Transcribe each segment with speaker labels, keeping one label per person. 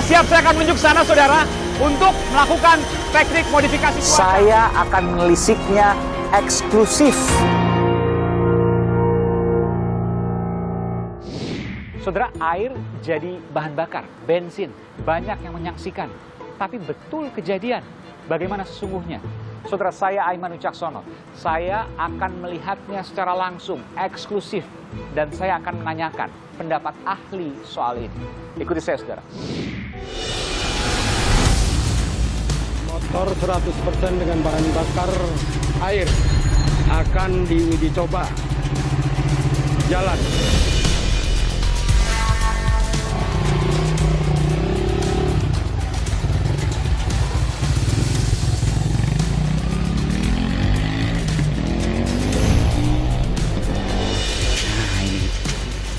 Speaker 1: siap, saya akan menunjuk sana, saudara, untuk melakukan teknik modifikasi cuaca.
Speaker 2: Saya akan melisiknya eksklusif.
Speaker 1: Saudara, air jadi bahan bakar, bensin. Banyak yang menyaksikan. Tapi betul kejadian. Bagaimana sesungguhnya? Saudara, saya Aiman Wicaksono. Saya akan melihatnya secara langsung, eksklusif. Dan saya akan menanyakan pendapat ahli soal ini. Ikuti saya, saudara.
Speaker 3: Motor 100% dengan bahan bakar air akan diuji coba jalan.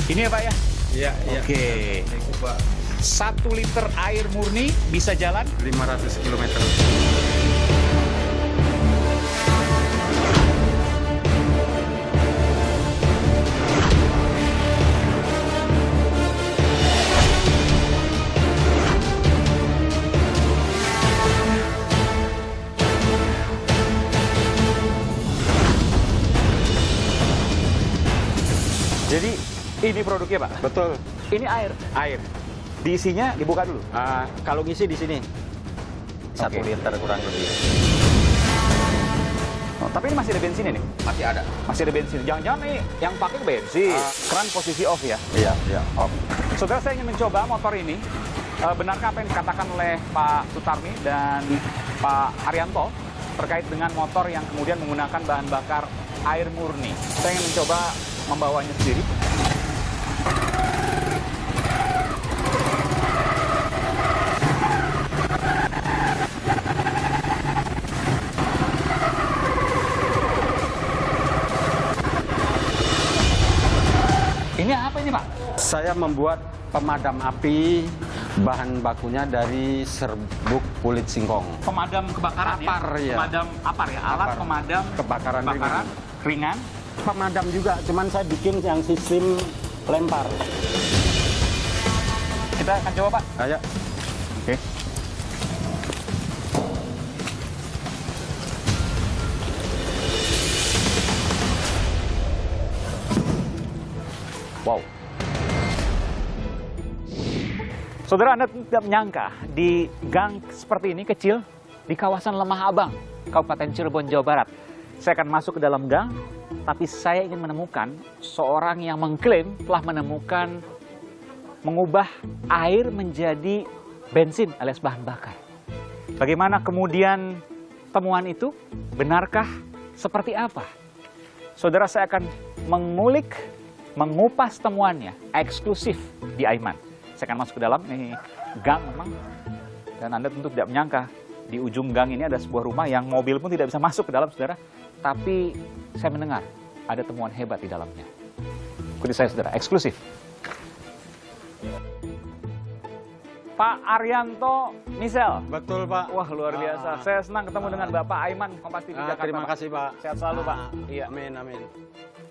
Speaker 1: Ini ya, Pak ya?
Speaker 3: Iya, iya.
Speaker 1: Oke. 1 liter air murni bisa jalan
Speaker 3: 500 km.
Speaker 1: Jadi ini produknya, Pak?
Speaker 3: Betul.
Speaker 1: Ini air.
Speaker 3: Air.
Speaker 1: Diisinya dibuka dulu.
Speaker 3: Kalau ngisi di sini 1
Speaker 1: Oke.
Speaker 3: liter kurang lebih.
Speaker 1: Oh, tapi ini masih ada bensinnya nih?
Speaker 3: Masih ada.
Speaker 1: Masih ada bensin. Jangan-jangan nih yang pakai bensin. Keran posisi off ya?
Speaker 3: Iya, iya.
Speaker 1: Off. Saudara, saya ingin mencoba motor ini. Benarkah apa yang dikatakan oleh Pak Sutarmi dan Pak Haryanto terkait dengan motor yang kemudian menggunakan bahan bakar air murni? Saya ingin mencoba membawanya sendiri. Ini apa ini, Pak?
Speaker 3: Saya membuat pemadam api, bahan bakunya dari serbuk kulit singkong.
Speaker 1: Pemadam kebakaran
Speaker 3: Apar,
Speaker 1: ya?
Speaker 3: ya.
Speaker 1: Pemadam apar ya? Alat
Speaker 3: Apar.
Speaker 1: pemadam
Speaker 3: Kebakaran
Speaker 1: ringan.
Speaker 3: Pemadam juga, cuman saya bikin yang sistem lempar.
Speaker 1: Kita akan coba, Pak.
Speaker 3: Ayo.
Speaker 1: Oke. Wow. Saudara, Anda tidak menyangka di gang seperti ini kecil di kawasan Lemah Abang, Kabupaten Cirebon, Jawa Barat. Saya akan masuk ke dalam gang, tapi saya ingin menemukan seorang yang mengklaim telah menemukan mengubah air menjadi bensin alias bahan bakar. Bagaimana kemudian temuan itu? Benarkah? Seperti apa? Saudara, saya akan mengupas temuannya eksklusif di Aiman. Saya akan masuk ke dalam, nih gang memang. Dan Anda tentu tidak menyangka di ujung gang ini ada sebuah rumah yang mobil pun tidak bisa masuk ke dalam, saudara. Tapi saya mendengar ada temuan hebat di dalamnya. Ikuti saya, saudara, eksklusif. Pak Haryanto Misel.
Speaker 3: Betul, Pak.
Speaker 1: Wah, luar biasa. Saya senang ketemu dengan Bapak Aiman, Kompas TV Jakarta.
Speaker 3: Terima kasih, Pak.
Speaker 1: Sehat selalu, Pak. Iya.
Speaker 3: Amin, amin.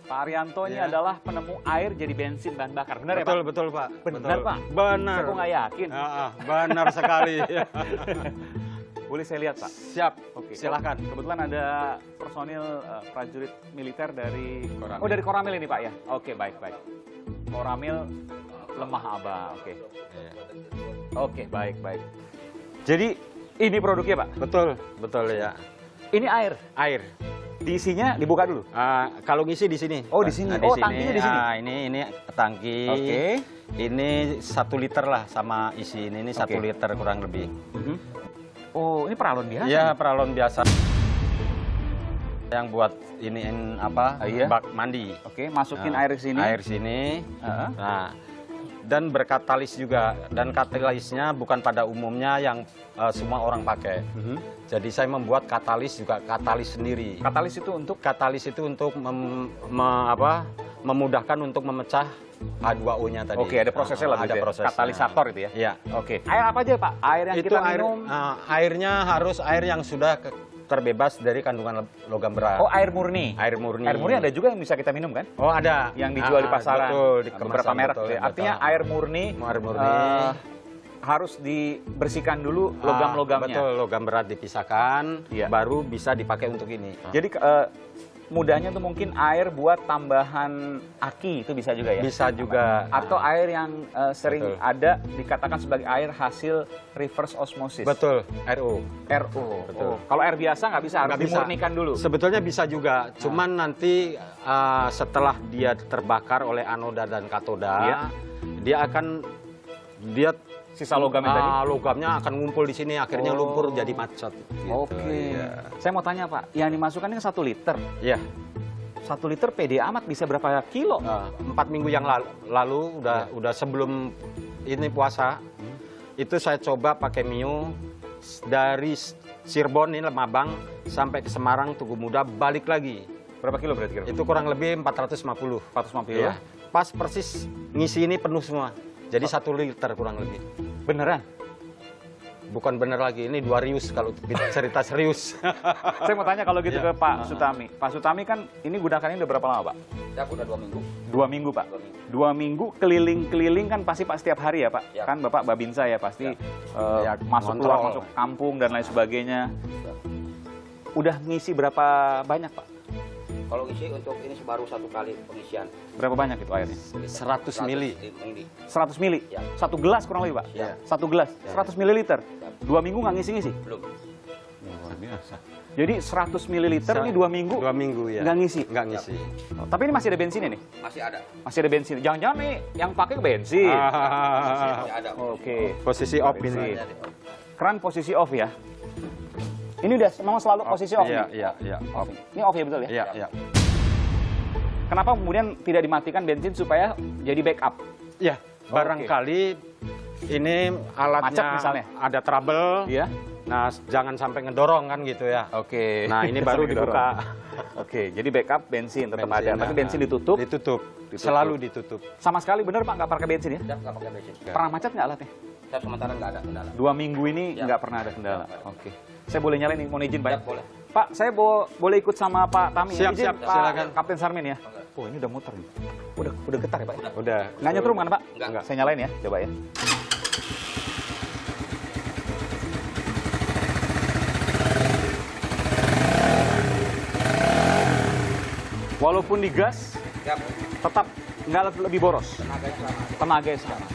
Speaker 1: Pak Haryanto ini
Speaker 3: Iya.
Speaker 1: adalah penemu air jadi bensin bahan bakar. Benar ya,
Speaker 3: Betul,
Speaker 1: Pak?
Speaker 3: betul, Pak.
Speaker 1: Benar,
Speaker 3: Betul.
Speaker 1: Pak?
Speaker 3: Benar.
Speaker 1: Saya kok nggak yakin.
Speaker 3: Benar sekali.
Speaker 1: Boleh saya lihat, Pak?
Speaker 3: Siap.
Speaker 1: Oke.
Speaker 3: Silahkan.
Speaker 1: Kebetulan ada personil prajurit militer dari
Speaker 3: Koramil.
Speaker 1: Oh, dari Koramil ini, Pak ya. Oke, baik. Koramil Lemah Abang. Oke.
Speaker 3: Iya.
Speaker 1: Oke, baik. Jadi ini produknya, Pak.
Speaker 3: Betul, betul ya.
Speaker 1: Ini air.
Speaker 3: Air.
Speaker 1: Diisinya dibuka dulu.
Speaker 3: Kalau ngisi di sini.
Speaker 1: Oh, di sini.
Speaker 3: Nah,
Speaker 1: Oh, tangkinya di sini.
Speaker 3: Ini tangki.
Speaker 1: Oke.
Speaker 3: Ini 1 liter lah sama isi ini 1
Speaker 1: Oke.
Speaker 3: liter kurang lebih.
Speaker 1: Oh, ini peralon biasa.
Speaker 3: Iya, peralon biasa. Yang buat iniin apa?
Speaker 1: Iya.
Speaker 3: Bak mandi.
Speaker 1: Oke, masukin
Speaker 3: Nah,
Speaker 1: air ke sini.
Speaker 3: Air sini.
Speaker 1: Heeh.
Speaker 3: Nah, dan berkatalis juga. Dan katalisnya bukan pada umumnya yang semua orang pakai. Jadi saya membuat katalis juga katalis sendiri.
Speaker 1: Katalis itu untuk
Speaker 3: Katalis itu untuk memudahkan untuk memecah H2O-nya tadi.
Speaker 1: Oke, ada prosesnya lah,
Speaker 3: ada
Speaker 1: gitu ya?
Speaker 3: prosesnya.
Speaker 1: Katalisator itu ya?
Speaker 3: Iya.
Speaker 1: Oke. Air apa aja, Pak? Air yang
Speaker 3: Itu
Speaker 1: kita
Speaker 3: air,
Speaker 1: minum.
Speaker 3: airnya harus air yang sudah terbebas dari kandungan logam berat.
Speaker 1: Oh, air murni.
Speaker 3: Air murni.
Speaker 1: Air murni ada juga yang bisa kita minum kan?
Speaker 3: Oh, ada.
Speaker 1: Yang dijual di pasaran.
Speaker 3: Betul, di
Speaker 1: beberapa
Speaker 3: kemasan,
Speaker 1: merek.
Speaker 3: betul,
Speaker 1: Ya. Artinya
Speaker 3: betul.
Speaker 1: air murni.
Speaker 3: Air murni.
Speaker 1: harus dibersihkan dulu
Speaker 3: Ah,
Speaker 1: logam-logamnya.
Speaker 3: betul, logam berat dipisahkan,
Speaker 1: Iya.
Speaker 3: baru bisa dipakai untuk ini.
Speaker 1: Jadi mudahnya tuh mungkin air buat tambahan aki itu bisa juga ya?
Speaker 3: Bisa juga.
Speaker 1: Atau air yang sering
Speaker 3: Betul.
Speaker 1: ada dikatakan sebagai air hasil reverse osmosis.
Speaker 3: Betul, RO.
Speaker 1: RO.
Speaker 3: Betul.
Speaker 1: Oh, kalau air biasa nggak bisa, harus
Speaker 3: Nggak bisa.
Speaker 1: dimurnikan dulu.
Speaker 3: Sebetulnya bisa juga, cuman nanti setelah dia terbakar oleh anoda dan katoda,
Speaker 1: Iya.
Speaker 3: dia akan
Speaker 1: Sisa logamnya tadi?
Speaker 3: logamnya akan ngumpul di sini, akhirnya
Speaker 1: Oh.
Speaker 3: lumpur jadi macet. Gitu.
Speaker 1: Oke.
Speaker 3: Iya.
Speaker 1: Saya mau tanya Pak, yang dimasukkan ini 1 liter.
Speaker 3: Iya.
Speaker 1: 1 liter pede amat bisa berapa kilo?
Speaker 3: 4 minggu yang lalu udah sebelum ini puasa, itu saya coba pakai Mio dari Cirebon ini Lemabang sampai ke Semarang Tugu Muda, balik lagi.
Speaker 1: Berapa kilo berarti kira-kira?
Speaker 3: Itu kurang lebih 450.
Speaker 1: 450
Speaker 3: Iya. Pas persis ngisi ini penuh semua. Jadi 1 liter kurang lebih.
Speaker 1: Beneran?
Speaker 3: Bukan bener lagi, ini 2 rius kalau cerita serius.
Speaker 1: Saya mau tanya kalau gitu
Speaker 3: Iya.
Speaker 1: ke Pak Sutami. Pak Sutami kan ini gudang ini udah berapa lama Pak?
Speaker 4: Ya, udah 2 minggu.
Speaker 1: 2 minggu Pak? 2 minggu keliling-keliling kan pasti Pak setiap hari ya Pak?
Speaker 4: Ya.
Speaker 1: Kan Bapak Babinsa ya pasti
Speaker 3: Ya,
Speaker 1: masuk
Speaker 3: kontrol.
Speaker 1: keluar, masuk kampung dan lain sebagainya. Udah ngisi berapa banyak Pak?
Speaker 4: Kalau isi untuk ini baru 1 kali pengisian.
Speaker 1: Berapa banyak itu airnya?
Speaker 3: 100 mili.
Speaker 4: Mili.
Speaker 1: 100 mili?
Speaker 4: Ya.
Speaker 1: 1 gelas kurang lebih Pak?
Speaker 4: Ya.
Speaker 1: 1 gelas? 100 mililiter? 2 minggu nggak ngisi-ngisi?
Speaker 4: Belum.
Speaker 3: Luar biasa.
Speaker 1: Jadi 100 mililiter ini 2 minggu
Speaker 3: 2 minggu ya.
Speaker 1: nggak ngisi?
Speaker 3: Nggak ngisi.
Speaker 1: Oh, tapi ini masih ada bensinnya nih?
Speaker 4: Masih ada.
Speaker 1: Masih ada bensin. Jangan-jangan nih yang pakai bensin.
Speaker 4: Masih ada.
Speaker 1: Oke.
Speaker 3: Posisi off ini.
Speaker 1: Bensin. Keran posisi off ya? Ini udah memang selalu posisi off
Speaker 3: Iya,
Speaker 1: nih?
Speaker 3: iya, iya. Off.
Speaker 1: Ini off ya betul ya?
Speaker 3: Iya, iya.
Speaker 1: Kenapa kemudian tidak dimatikan bensin supaya jadi backup?
Speaker 3: Ya, barangkali ini alatnya
Speaker 1: Macet misalnya?
Speaker 3: ada trouble.
Speaker 1: Iya.
Speaker 3: Nah, jangan sampai ngedorong kan gitu ya.
Speaker 1: Oke.
Speaker 3: Nah, ini baru
Speaker 1: Sampai
Speaker 3: dibuka.
Speaker 1: Oke, jadi backup bensin tetap
Speaker 3: Bensin,
Speaker 1: ada. Tapi
Speaker 3: nah,
Speaker 1: bensin ditutup.
Speaker 3: Ditutup. Selalu ditutup.
Speaker 1: Sama sekali bener Pak nggak pakai bensin ya?
Speaker 4: Siap, nggak pakai bensin.
Speaker 1: Pernah macet nggak alatnya?
Speaker 4: Siap, sementara nggak ada kendala.
Speaker 1: 2 minggu ini
Speaker 4: Ya.
Speaker 1: nggak pernah ada kendala. Oke. Saya boleh nyalain nih, mau izin Pak?
Speaker 4: Ya, boleh.
Speaker 1: Pak, saya boleh ikut sama Pak Tami.
Speaker 3: Siap,
Speaker 1: Izin,
Speaker 3: siap,
Speaker 1: Pak
Speaker 3: silakan.
Speaker 1: Kapten Sarmin ya. Oh, ini udah muter nih. Udah getar ya Pak? Ya?
Speaker 3: Udah.
Speaker 1: Nggak nyetrum kan Pak?
Speaker 4: Nggak.
Speaker 1: Saya nyalain ya, coba ya. Walaupun digas,
Speaker 4: Siap.
Speaker 1: tetap nggak lebih boros.
Speaker 4: Tenaganya sama.
Speaker 1: Tenaganya sama.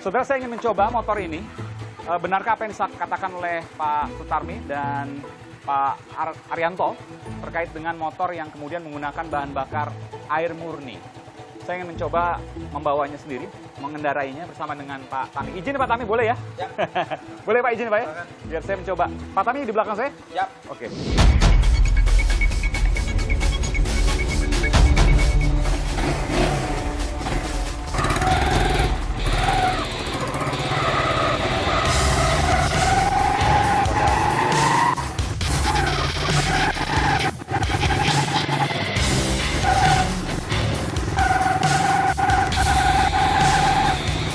Speaker 1: Saudara, saya ingin mencoba motor ini. Benarkah apa yang dikatakan oleh Pak Sutarmi dan Pak Arianto terkait dengan motor yang kemudian menggunakan bahan bakar air murni? Saya ingin mencoba membawanya sendiri, mengendarainya bersama dengan Pak Tami. Izin Pak Tami, boleh ya?
Speaker 4: Ya.
Speaker 1: Boleh Pak, izin Pak ya? Biar saya mencoba. Pak Tami di belakang saya?
Speaker 4: Siap.
Speaker 1: Oke.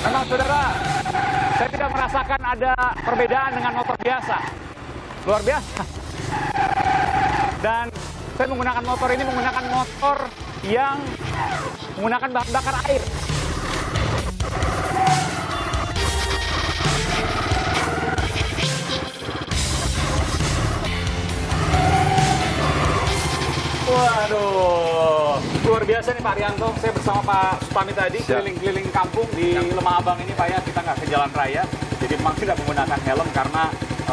Speaker 1: Memang saudara, saya tidak merasakan ada perbedaan dengan motor biasa. Luar biasa. Dan saya menggunakan motor ini menggunakan motor yang menggunakan bahan bakar air. Waduh, luar biasa nih Pak Rianto. Saya bersama Pak Sutami tadi keliling-keliling kampung di Lemah Abang ini Pak ya. Kita nggak ke jalan raya, jadi memang tidak menggunakan helm karena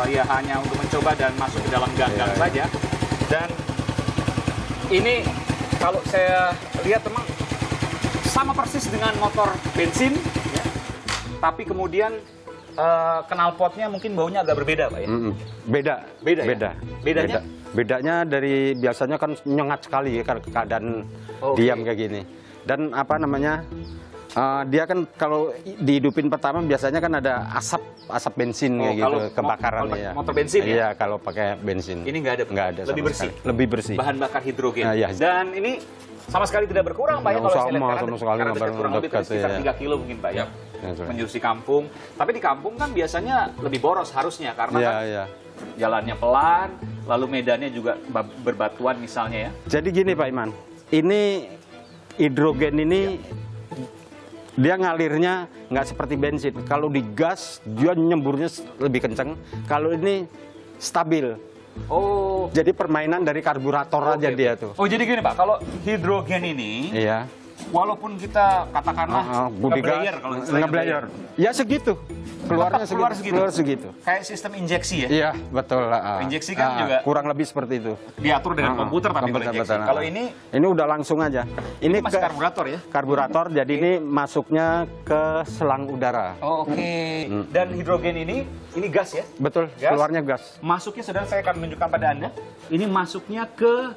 Speaker 1: ya hanya untuk mencoba dan masuk ke dalam gang-gang saja. Dan ini kalau saya lihat memang sama persis dengan motor bensin, ya. Tapi kemudian knalpotnya mungkin baunya agak berbeda Pak ya.
Speaker 3: Beda.
Speaker 1: Beda ya?
Speaker 3: Beda.
Speaker 1: Bedanya?
Speaker 3: Bedanya dari biasanya kan nyengat sekali ya, keadaan
Speaker 1: Oke.
Speaker 3: diam kayak gini. Dan apa namanya? Dia kan kalau dihidupin pertama biasanya kan ada asap bensin
Speaker 1: Oh,
Speaker 3: kayak gitu,
Speaker 1: kalau
Speaker 3: kebakaran
Speaker 1: kalau
Speaker 3: ya.
Speaker 1: motor bensin ya?
Speaker 3: Iya, kalau pakai bensin.
Speaker 1: Ini nggak ada,
Speaker 3: Nggak ada.
Speaker 1: lebih
Speaker 3: sama
Speaker 1: bersih.
Speaker 3: sekali. Lebih bersih.
Speaker 1: Bahan bakar hidrogen.
Speaker 3: Iya.
Speaker 1: Dan ini sama sekali tidak berkurang Pak ya
Speaker 3: Nggak
Speaker 1: kalau saya
Speaker 3: sama,
Speaker 1: lihat
Speaker 3: sama
Speaker 1: karena
Speaker 3: sekali
Speaker 1: karena
Speaker 3: nggak
Speaker 1: dekat kurang lebih
Speaker 3: dekat,
Speaker 1: sekitar
Speaker 3: iya.
Speaker 1: 3 kilo mungkin Pak ya.
Speaker 3: Ya, sudah.
Speaker 1: Menyusi kampung. Tapi di kampung kan biasanya lebih boros harusnya karena
Speaker 3: Iya,
Speaker 1: kan
Speaker 3: iya.
Speaker 1: jalannya pelan, lalu medannya juga berbatuan misalnya ya.
Speaker 3: Jadi gini Pak Iman, ini hidrogen ini Dia ngalirnya nggak seperti bensin. Kalau di gas, dia nyemburnya lebih kenceng. Kalau ini stabil.
Speaker 1: Oh.
Speaker 3: Jadi permainan dari karburator aja dia tuh.
Speaker 1: Oh, jadi gini Pak, kalau hidrogen ini,
Speaker 3: Iya.
Speaker 1: walaupun kita katakanlah ngeblayer, kalau istilahnya
Speaker 3: ngeblayer. Ya segitu. Keluarnya
Speaker 1: Keluar segitu.
Speaker 3: Keluar segitu.
Speaker 1: kayak sistem injeksi ya,
Speaker 3: Iya, betul.
Speaker 1: Injeksi kan juga
Speaker 3: kurang lebih seperti itu.
Speaker 1: diatur dengan komputer tapi kalau injeksi.
Speaker 3: betul.
Speaker 1: Kalau ini
Speaker 3: Udah langsung aja.
Speaker 1: masih karburator ya?
Speaker 3: Karburator, jadi ini masuknya ke selang udara.
Speaker 1: Oh, oke. Dan hidrogen ini gas ya?
Speaker 3: Betul,
Speaker 1: Gas?
Speaker 3: keluarnya gas.
Speaker 1: Masuknya, saudara, saya akan menunjukkan pada Anda. Ini masuknya ke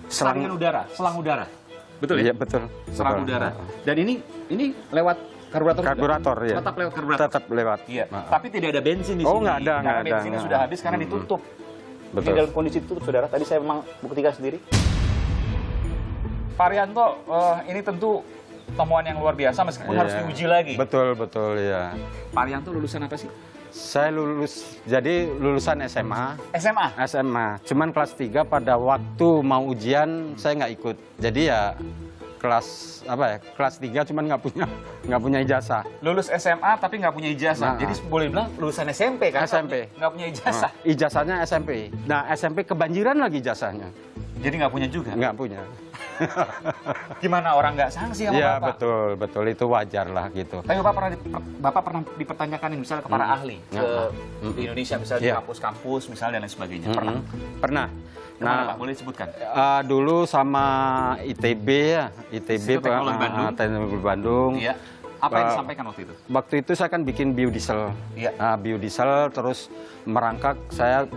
Speaker 1: saringan udara, selang udara. Betul ya?
Speaker 3: Iya, betul.
Speaker 1: Selang
Speaker 3: betul.
Speaker 1: udara. Dan ini lewat karburator juga?
Speaker 3: Karburator, ya.
Speaker 1: Tetap lewat karburator?
Speaker 3: Tetap lewat.
Speaker 1: Iya. Tapi tidak ada bensin di sini.
Speaker 3: Oh, nggak ada,
Speaker 1: Karena
Speaker 3: nggak ada,
Speaker 1: bensinnya
Speaker 3: nggak
Speaker 1: sudah
Speaker 3: ada.
Speaker 1: habis karena ditutup.
Speaker 3: Betul.
Speaker 1: Ini dalam kondisi ditutup, saudara. Tadi saya memang buktikan sendiri. Pak Rianto, ini tentu temuan yang luar biasa meskipun
Speaker 3: Iya.
Speaker 1: harus diuji lagi.
Speaker 3: Betul, ya.
Speaker 1: Pak Rianto lulusan apa sih?
Speaker 3: Saya lulusan SMA.
Speaker 1: SMA?
Speaker 3: Cuman kelas 3 pada waktu mau ujian saya nggak ikut. Jadi ya kelas 3 cuman nggak punya ijazah.
Speaker 1: Lulus SMA tapi nggak punya ijazah.
Speaker 3: Nah.
Speaker 1: Jadi boleh bilang lulusan SMP kan?
Speaker 3: SMP.
Speaker 1: Nggak punya ijazah.
Speaker 3: Ijazahnya SMP. Nah, SMP kebanjiran lagi ijazahnya.
Speaker 1: Jadi nggak punya juga?
Speaker 3: Nggak punya.
Speaker 1: Gimana orang nggak sanksi sama
Speaker 3: Iya,
Speaker 1: Bapak?
Speaker 3: betul. Itu wajar lah gitu.
Speaker 1: Tapi Bapak pernah dipertanyakan ini misalnya ke para ahli di Indonesia, misalnya di
Speaker 3: Iya.
Speaker 1: kampus-kampus misalnya dan lain sebagainya. Pernah?
Speaker 3: Pernah.
Speaker 1: Kemana, Pak? Boleh disebutkan?
Speaker 3: Dulu sama ITB ya,
Speaker 1: Institut Teknologi Bandung.
Speaker 3: Teknologi Bandung.
Speaker 1: Iya. Apa yang disampaikan waktu itu?
Speaker 3: Waktu itu saya kan bikin biodiesel.
Speaker 1: Iya.
Speaker 3: Biodiesel, terus merangkak saya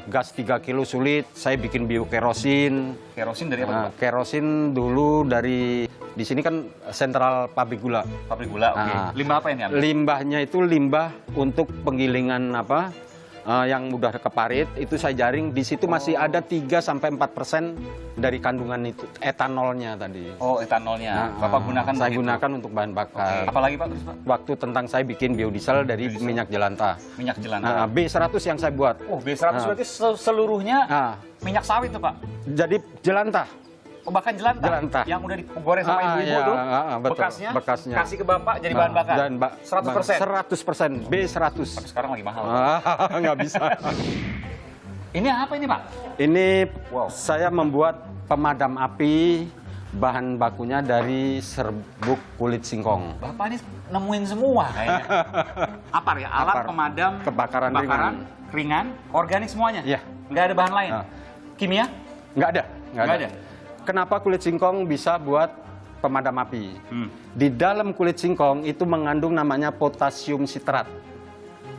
Speaker 3: gas 3 kilo sulit, saya bikin biokerosin.
Speaker 1: Kerosin dari apa, Pak?
Speaker 3: Kerosin dulu dari di sini kan sentral pabrik gula.
Speaker 1: Pabrik gula, oke. Limbah apa yang diambil?
Speaker 3: Limbahnya itu limbah untuk penggilingan yang udah keparit, itu saya jaring. Di situ masih ada 3-4% dari kandungan itu etanolnya tadi.
Speaker 1: Oh, etanolnya. Bapak gunakan
Speaker 3: Saya
Speaker 1: begitu?
Speaker 3: gunakan untuk bahan bakar.
Speaker 1: Apalagi Pak, terus Pak?
Speaker 3: Waktu tentang saya bikin biodiesel dari minyak jelantah.
Speaker 1: Minyak jelantah.
Speaker 3: B100 yang saya buat.
Speaker 1: Oh, B100 berarti seluruhnya minyak sawit tuh, Pak?
Speaker 3: Jadi jelantah.
Speaker 1: Oh, bahkan jelantah?
Speaker 3: Jelantah.
Speaker 1: Yang udah digoreng sama ibu-ibu
Speaker 3: iya,
Speaker 1: tuh,
Speaker 3: betul.
Speaker 1: bekasnya,
Speaker 3: Bekasnya.
Speaker 1: kasih ke Bapak jadi bahan bakar? 100%?
Speaker 3: 100%, B100.
Speaker 1: Tapi sekarang lagi mahal.
Speaker 3: Nggak bisa.
Speaker 1: Ini apa ini, Pak?
Speaker 3: Ini
Speaker 1: Wow.
Speaker 3: saya membuat pemadam api, bahan bakunya dari serbuk kulit singkong.
Speaker 1: Bapak ini nemuin semua kayaknya. Apa ya? Alat
Speaker 3: Apar.
Speaker 1: pemadam
Speaker 3: Kebakaran
Speaker 1: ringan, organik semuanya?
Speaker 3: Iya.
Speaker 1: Nggak ada bahan lain?
Speaker 3: Nah.
Speaker 1: Kimia?
Speaker 3: Nggak ada.
Speaker 1: Nggak ada?
Speaker 3: Kenapa kulit singkong bisa buat pemadam api? Di dalam kulit singkong itu mengandung namanya potasium sitrat.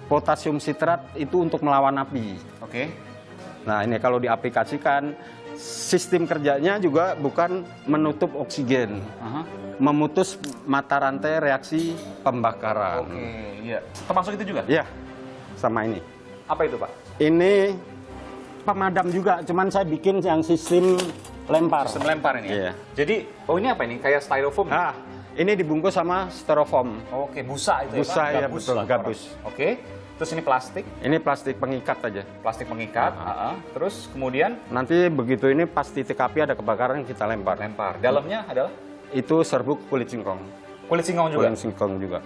Speaker 3: Potasium sitrat itu untuk melawan api.
Speaker 1: Oke.
Speaker 3: Nah, ini kalau diaplikasikan, sistem kerjanya juga bukan menutup oksigen, memutus mata rantai reaksi pembakaran.
Speaker 1: Oke, iya. Termasuk itu juga?
Speaker 3: Ya, sama ini.
Speaker 1: Apa itu, Pak?
Speaker 3: Ini pemadam juga, cuman saya bikin yang sistem lempar.
Speaker 1: Sistem lempar ini ya?
Speaker 3: Iya.
Speaker 1: Jadi, oh ini apa ini? Kayak styrofoam?
Speaker 3: Ini dibungkus sama styrofoam.
Speaker 1: Oke, busa itu
Speaker 3: Busa,
Speaker 1: ya, Pak?
Speaker 3: ya, betul,
Speaker 1: lah,
Speaker 3: gabus.
Speaker 1: orang. Oke. Terus ini plastik?
Speaker 3: Ini plastik pengikat aja.
Speaker 1: Plastik pengikat. Terus kemudian
Speaker 3: Nanti begitu ini pas titik api ada kebakaran kita lempar.
Speaker 1: lempar. Dalamnya adalah
Speaker 3: Itu serbuk kulit singkong.
Speaker 1: kulit singkong juga?
Speaker 3: Kulit singkong juga.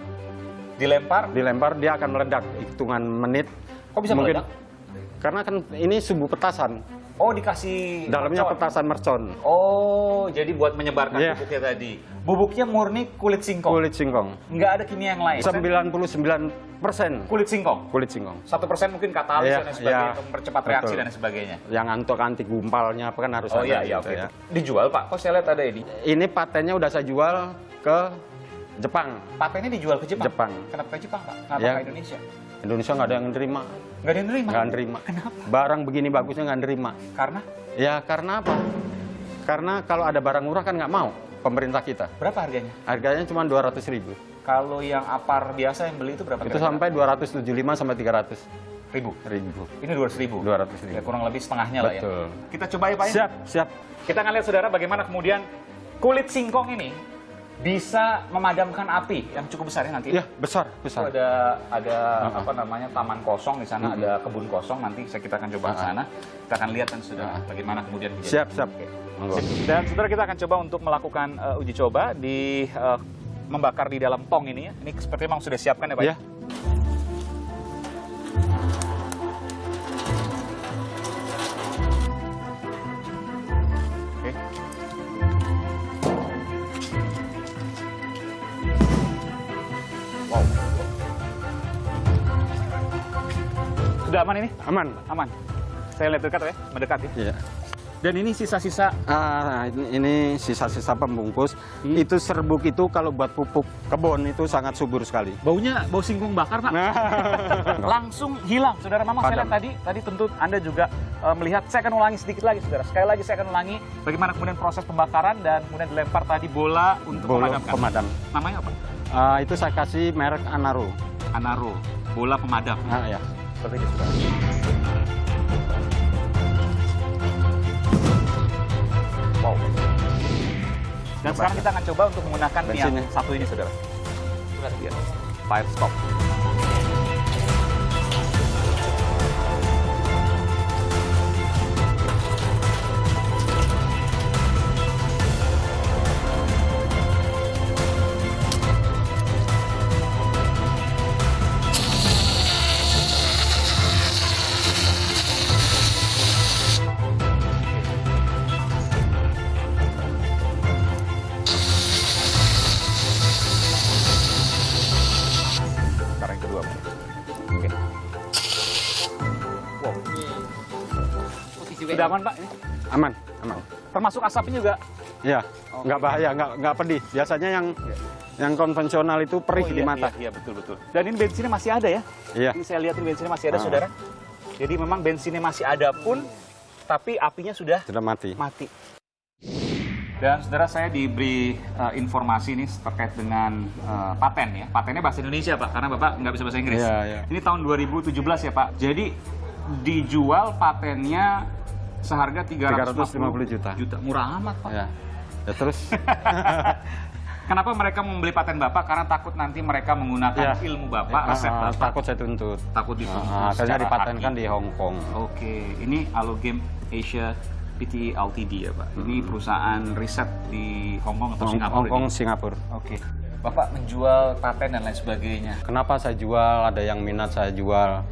Speaker 1: Dilempar?
Speaker 3: Dilempar dia akan meledak hitungan menit.
Speaker 1: Kok bisa
Speaker 3: Mungkin-
Speaker 1: meledak?
Speaker 3: Karena kan ini sumbu petasan.
Speaker 1: Oh, dikasih
Speaker 3: Dalamnya
Speaker 1: mercon.
Speaker 3: petasan mercon.
Speaker 1: Oh, jadi buat menyebarkan
Speaker 3: Iya.
Speaker 1: bubuknya tadi. Bubuknya murni kulit singkong?
Speaker 3: Kulit singkong.
Speaker 1: Nggak ada kimia yang lain?
Speaker 3: 99%
Speaker 1: Kulit singkong?
Speaker 3: kulit singkong.
Speaker 1: 1% mungkin katalis
Speaker 3: Iya,
Speaker 1: dan sebagainya,
Speaker 3: iya.
Speaker 1: untuk mempercepat reaksi
Speaker 3: Betul.
Speaker 1: dan sebagainya.
Speaker 3: Yang anti gumpalnya apa kan harus
Speaker 1: Oh
Speaker 3: ada
Speaker 1: iya, iya,
Speaker 3: gitu
Speaker 1: oke.
Speaker 3: ya.
Speaker 1: Dijual, Pak? Kok saya lihat ada ini?
Speaker 3: Ini patennya udah saya jual ke Jepang.
Speaker 1: Patennya dijual ke Jepang?
Speaker 3: Jepang.
Speaker 1: Kenapa ke Jepang, Pak? Kenapa
Speaker 3: Ya.
Speaker 1: ke Indonesia?
Speaker 3: Indonesia nggak ada yang nerima.
Speaker 1: Nggak ada yang nerima?
Speaker 3: Nggak nerima.
Speaker 1: Kenapa?
Speaker 3: Barang begini bagusnya nggak nerima.
Speaker 1: Karena?
Speaker 3: Ya karena apa? Karena kalau ada barang murah kan nggak mau pemerintah kita.
Speaker 1: Berapa harganya?
Speaker 3: Harganya cuma 200.000.
Speaker 1: Kalau yang apar biasa yang beli itu berapa?
Speaker 3: Itu
Speaker 1: kira-kira?
Speaker 3: sampai 275 sampai 300.000.
Speaker 1: Ribu? Ini 200.000?
Speaker 3: 200.000.
Speaker 1: Ya, kurang lebih setengahnya lah ya.
Speaker 3: Betul.
Speaker 1: Kita coba ya, Pak ya?
Speaker 3: Siap, siap.
Speaker 1: Kita akan lihat, saudara, bagaimana kemudian kulit singkong ini bisa memadamkan api yang cukup besar ya nanti.
Speaker 3: Ya, besar,
Speaker 1: Itu
Speaker 3: besar.
Speaker 1: ada apa namanya, taman kosong di sana, ada kebun kosong, nanti kita akan coba ke sana. Kita akan lihat kan saudara bagaimana kemudian kejadian.
Speaker 3: Siap, siap.
Speaker 1: Oke.
Speaker 3: Monggo.
Speaker 1: Dan saudara, kita akan coba untuk melakukan uji coba di membakar di dalam tong ini ya. Ini seperti memang sudah siapkan ya Pak?
Speaker 3: Ya.
Speaker 1: Oke. Wow. Sudah aman ini?
Speaker 3: Aman.
Speaker 1: Aman. Saya lihat dekat ya, mendekat ya.
Speaker 3: Iya.
Speaker 1: Dan ini sisa-sisa
Speaker 3: Ini sisa-sisa pembungkus. Itu serbuk itu kalau buat pupuk kebun itu sangat subur sekali.
Speaker 1: baunya bau singkong bakar Pak. Langsung hilang, saudara. Memang saya lihat tadi tentu Anda juga melihat. Saya akan ulangi sedikit lagi, saudara. Sekali lagi saya akan ulangi bagaimana kemudian proses pembakaran dan kemudian dilempar tadi bola untuk memadamkan.
Speaker 3: Pemadam.
Speaker 1: Namanya apa?
Speaker 3: Itu saya kasih merek Anaro.
Speaker 1: Anaro, bola pemadam.
Speaker 3: Ya.
Speaker 1: Seperti ini, saudara. Wow. Dan sekarang kita akan coba untuk menggunakan yang
Speaker 3: Bensinnya.
Speaker 1: satu ini, saudara. Lihat, fire stop. Sekarang yang kedua. Oke. Wow. Sudah aman Pak? Ini?
Speaker 3: Aman.
Speaker 1: Termasuk asapnya juga?
Speaker 3: Ya, nggak bahaya, nggak pedih. Biasanya yang konvensional itu perih di mata.
Speaker 1: Iya, betul. Dan ini bensinnya masih ada ya?
Speaker 3: Iya.
Speaker 1: Ini saya lihat ini bensinnya masih ada, saudara. Jadi memang bensinnya masih ada pun, tapi apinya sudah
Speaker 3: mati.
Speaker 1: Dan saudara, saya diberi informasi nih terkait dengan paten ya. Patennya bahasa Indonesia Pak, karena Bapak nggak bisa bahasa Inggris.
Speaker 3: Iya.
Speaker 1: Ini tahun 2017 ya Pak. Jadi dijual patennya seharga 350
Speaker 3: juta.
Speaker 1: Murah amat Pak.
Speaker 3: Ya terus.
Speaker 1: Kenapa mereka membeli paten Bapak? Karena takut nanti mereka menggunakan ilmu Bapak, resep Bapak.
Speaker 3: Takut saya tuntut.
Speaker 1: Takut dituntut.
Speaker 3: Akhirnya
Speaker 1: secara
Speaker 3: dipatenkan
Speaker 1: haki.
Speaker 3: di Hong Kong.
Speaker 1: Oke, ini Allogame Asia Pte Ltd ya Pak. Ini perusahaan riset di Hong Kong atau Singapura?
Speaker 3: Hong Kong, Singapura.
Speaker 1: Oke. Bapak menjual paten dan lain sebagainya.
Speaker 3: Kenapa saya jual? Ada yang minat saya jual.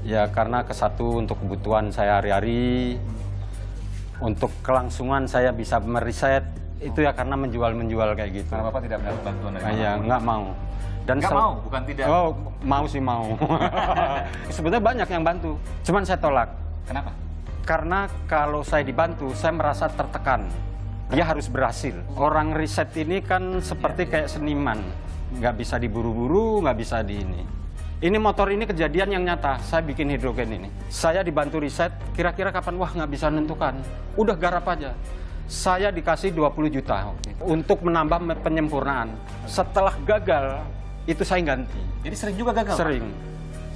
Speaker 3: Ya karena kesatu untuk kebutuhan saya hari-hari. Untuk kelangsungan saya bisa meriset. Itu ya karena menjual kayak gitu.
Speaker 1: Karena Bapak tidak mendapat bantuan dari
Speaker 3: Iya, nggak mau. Dan
Speaker 1: nggak mau, bukan tidak.
Speaker 3: Oh, mau sih mau. Sebenarnya banyak yang bantu. Cuman saya tolak.
Speaker 1: Kenapa?
Speaker 3: Karena kalau saya dibantu, saya merasa tertekan. Dia harus berhasil. Orang riset ini kan seperti kayak seniman. Nggak bisa diburu-buru, nggak bisa di ini. Ini motor ini kejadian yang nyata. Saya bikin hidrogen ini. Saya dibantu riset, kira-kira kapan? Wah, nggak bisa menentukan. Udah garap aja. Saya dikasih 20 juta untuk menambah penyempurnaan. Setelah gagal, itu saya ganti.
Speaker 1: Jadi sering juga gagal?
Speaker 3: Sering.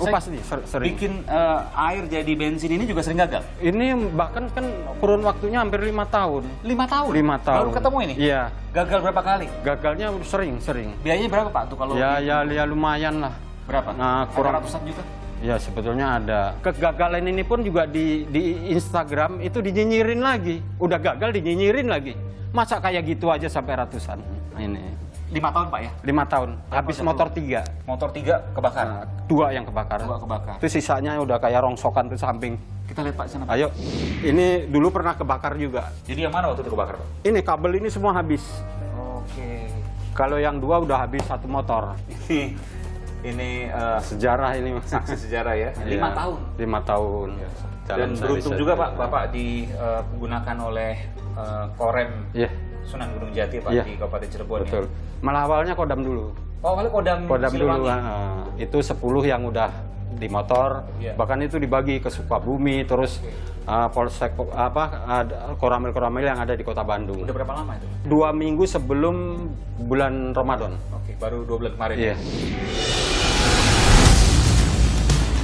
Speaker 3: Oh, pasti sering.
Speaker 1: Bikin air jadi bensin ini juga sering gagal?
Speaker 3: Ini bahkan kan kurun waktunya hampir 5 tahun.
Speaker 1: 5 tahun?
Speaker 3: 5 tahun.
Speaker 1: Baru ketemu ini?
Speaker 3: Iya.
Speaker 1: Gagal berapa kali?
Speaker 3: Gagalnya sering.
Speaker 1: Biayanya berapa Pak tuh kalau?
Speaker 3: Ya lumayan lah.
Speaker 1: Berapa?
Speaker 3: Nah, kurang
Speaker 1: ratusan juta?
Speaker 3: Ya sebetulnya ada. Kegagalan ini pun juga di Instagram itu dinyinyirin lagi. Udah gagal dinyinyirin lagi. Masa kayak gitu aja sampai ratusan. Nah, ini.
Speaker 1: 5 tahun Pak ya?
Speaker 3: 5 tahun. Habis motor 3.
Speaker 1: Motor 3 kebakar?
Speaker 3: Nah, 2 yang kebakar.
Speaker 1: 2 kebakar.
Speaker 3: Itu sisanya udah kayak rongsokan tuh samping.
Speaker 1: Kita lihat Pak sana Pak.
Speaker 3: Ayo. Ini dulu pernah kebakar juga.
Speaker 1: Jadi yang mana waktu itu kebakar Pak?
Speaker 3: Ini kabel ini semua habis.
Speaker 1: Oke.
Speaker 3: Kalau yang 2 udah habis 1 motor.
Speaker 1: Ini
Speaker 3: Sejarah ini.
Speaker 1: saksi sejarah ya. 5
Speaker 3: Iya,
Speaker 1: tahun.
Speaker 3: 5 tahun.
Speaker 1: Dan beruntung juga Pak, Bapak digunakan oleh Korem
Speaker 3: Iya,
Speaker 1: Sunan Gunung Jati Pak
Speaker 3: Iya.
Speaker 1: di Kabupaten Cirebon.
Speaker 3: betul.
Speaker 1: Ya?
Speaker 3: Malah awalnya Kodam dulu.
Speaker 1: Oh, awalnya Kodam
Speaker 3: Dulu.
Speaker 1: Siliwangi.
Speaker 3: Itu 10 yang udah di motor.
Speaker 1: Iya.
Speaker 3: Bahkan itu dibagi ke Sukabumi, terus Polsek Koramil-Koramil yang ada di Kota Bandung.
Speaker 1: Udah berapa lama itu?
Speaker 3: 2 minggu sebelum bulan Ramadan.
Speaker 1: Oke, baru 2 bulan kemarin.
Speaker 3: Iya.
Speaker 1: Ya?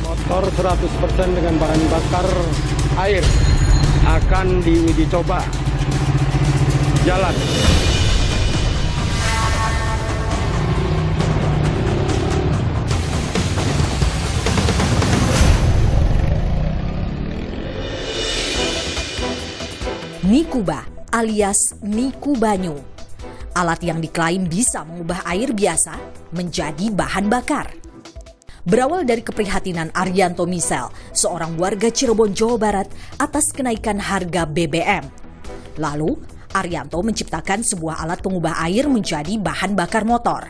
Speaker 3: Motor 100% dengan bahan bakar air akan diuji coba jalan.
Speaker 5: Nikuba alias Niku Banyu alat yang diklaim bisa mengubah air biasa menjadi bahan bakar. Berawal dari keprihatinan Arianto Misel, seorang warga Cirebon, Jawa Barat, atas kenaikan harga BBM. Lalu, Arianto menciptakan sebuah alat pengubah air menjadi bahan bakar motor.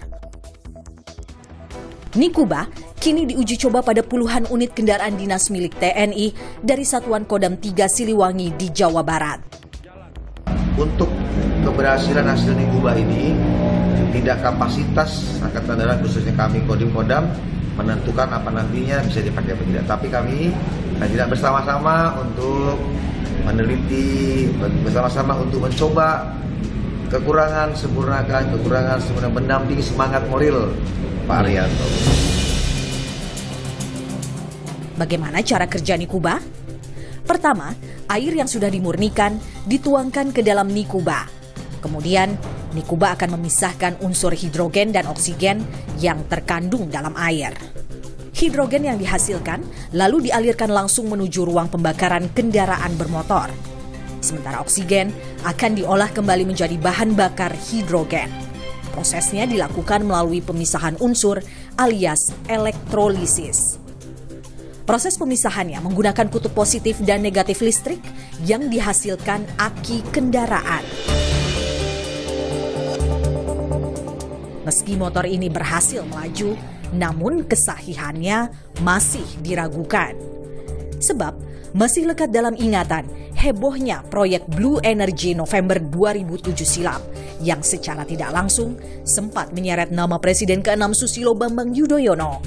Speaker 5: Nikuba kini diuji coba pada puluhan unit kendaraan dinas milik TNI dari Satuan Kodam 3 Siliwangi di Jawa Barat.
Speaker 6: Untuk keberhasilan hasil Nikuba ini, tidak kapasitas Angkatan Darat khususnya kami Kodim Kodam menentukan apa nantinya bisa dipakai atau tidak. Tapi kami tidak bersama-sama untuk meneliti, bersama-sama untuk mencoba kekurangan, sempurnakan, mendampingi semangat moral Pak Arianto.
Speaker 5: Bagaimana cara kerja Nikuba? Pertama, air yang sudah dimurnikan dituangkan ke dalam Nikuba. Kemudian, Nikuba akan memisahkan unsur hidrogen dan oksigen yang terkandung dalam air. Hidrogen yang dihasilkan lalu dialirkan langsung menuju ruang pembakaran kendaraan bermotor. Sementara oksigen akan diolah kembali menjadi bahan bakar hidrogen. Prosesnya dilakukan melalui pemisahan unsur alias elektrolisis. Proses pemisahannya menggunakan kutub positif dan negatif listrik yang dihasilkan aki kendaraan. Meski motor ini berhasil melaju, namun kesahihannya masih diragukan. Sebab masih lekat dalam ingatan hebohnya proyek Blue Energy November 2007 silam yang secara tidak langsung sempat menyeret nama Presiden ke-6 Susilo Bambang Yudhoyono.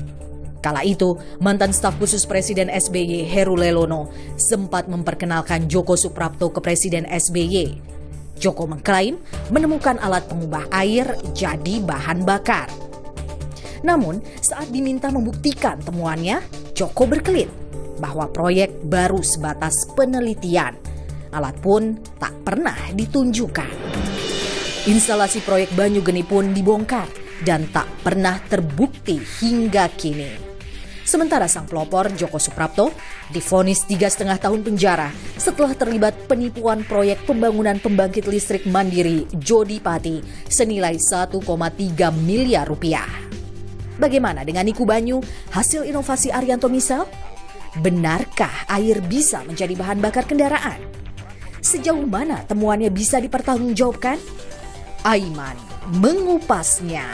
Speaker 5: Kala itu, mantan staf khusus Presiden SBY Heru Lelono sempat memperkenalkan Djoko Suprapto ke Presiden SBY. Djoko mengklaim menemukan alat pengubah air jadi bahan bakar. Namun, saat diminta membuktikan temuannya, Djoko berkelit bahwa proyek baru sebatas penelitian. Alat pun tak pernah ditunjukkan. Instalasi proyek Banyu Geni pun dibongkar dan tak pernah terbukti hingga kini. Sementara sang pelopor Djoko Suprapto divonis 3,5 tahun penjara setelah terlibat penipuan proyek pembangunan pembangkit listrik mandiri Jodipati senilai 1,3 miliar rupiah. Bagaimana dengan Niku Banyu, hasil inovasi Arianto Misel? Benarkah air bisa menjadi bahan bakar kendaraan? Sejauh mana temuannya bisa dipertanggungjawabkan? Aiman mengupasnya.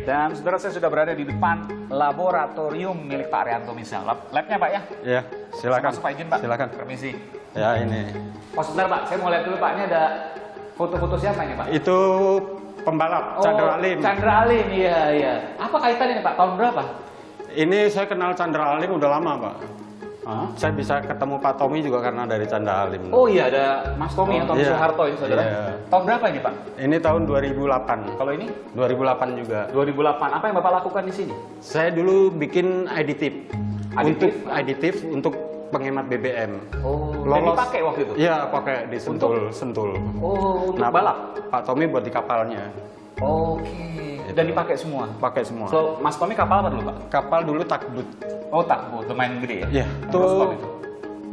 Speaker 1: Dan saudara, saya sudah berada di depan laboratorium milik Pak Arianto Misel. Labnya Pak ya?
Speaker 3: Ya, silakan.
Speaker 1: Masuk Pak, izin Pak.
Speaker 3: Silakan.
Speaker 1: Permisi.
Speaker 3: Ya, ini.
Speaker 1: Oh sebentar Pak, saya mau lihat dulu Pak, ini ada foto-foto siapa ini Pak?
Speaker 3: Itu pembalap Chandra Alim.
Speaker 1: Chandra Alim, iya. Apa kaitannya ini Pak? Tahun berapa?
Speaker 3: Ini saya kenal Chandra Alim udah lama, Pak. Saya bisa ketemu Pak Tommy juga karena dari Chandra Alim.
Speaker 1: Oh iya, ada Mas Tommy atau
Speaker 3: iya.
Speaker 1: Soeharto ini saudara.
Speaker 3: Iya.
Speaker 1: Tahun berapa ini Pak?
Speaker 3: Ini tahun 2008.
Speaker 1: Kalau ini?
Speaker 3: 2008 juga.
Speaker 1: 2008. Apa yang Bapak lakukan di sini?
Speaker 3: Saya dulu bikin aditif.
Speaker 1: Aditif?
Speaker 3: Untuk penghemat BBM.
Speaker 1: Oh, dan dipakai waktu itu?
Speaker 3: Iya, pakai di sentul.
Speaker 1: Oh, untuk balap?
Speaker 3: Pak Tommy buat di kapalnya.
Speaker 1: Oke. Dan dipakai semua?
Speaker 3: Pakai semua.
Speaker 1: So, Mas Tommy kapal apa dulu Pak?
Speaker 3: Kapal dulu takbut.
Speaker 1: Oh, takbut, lumayan gede ya?
Speaker 3: Iya, itu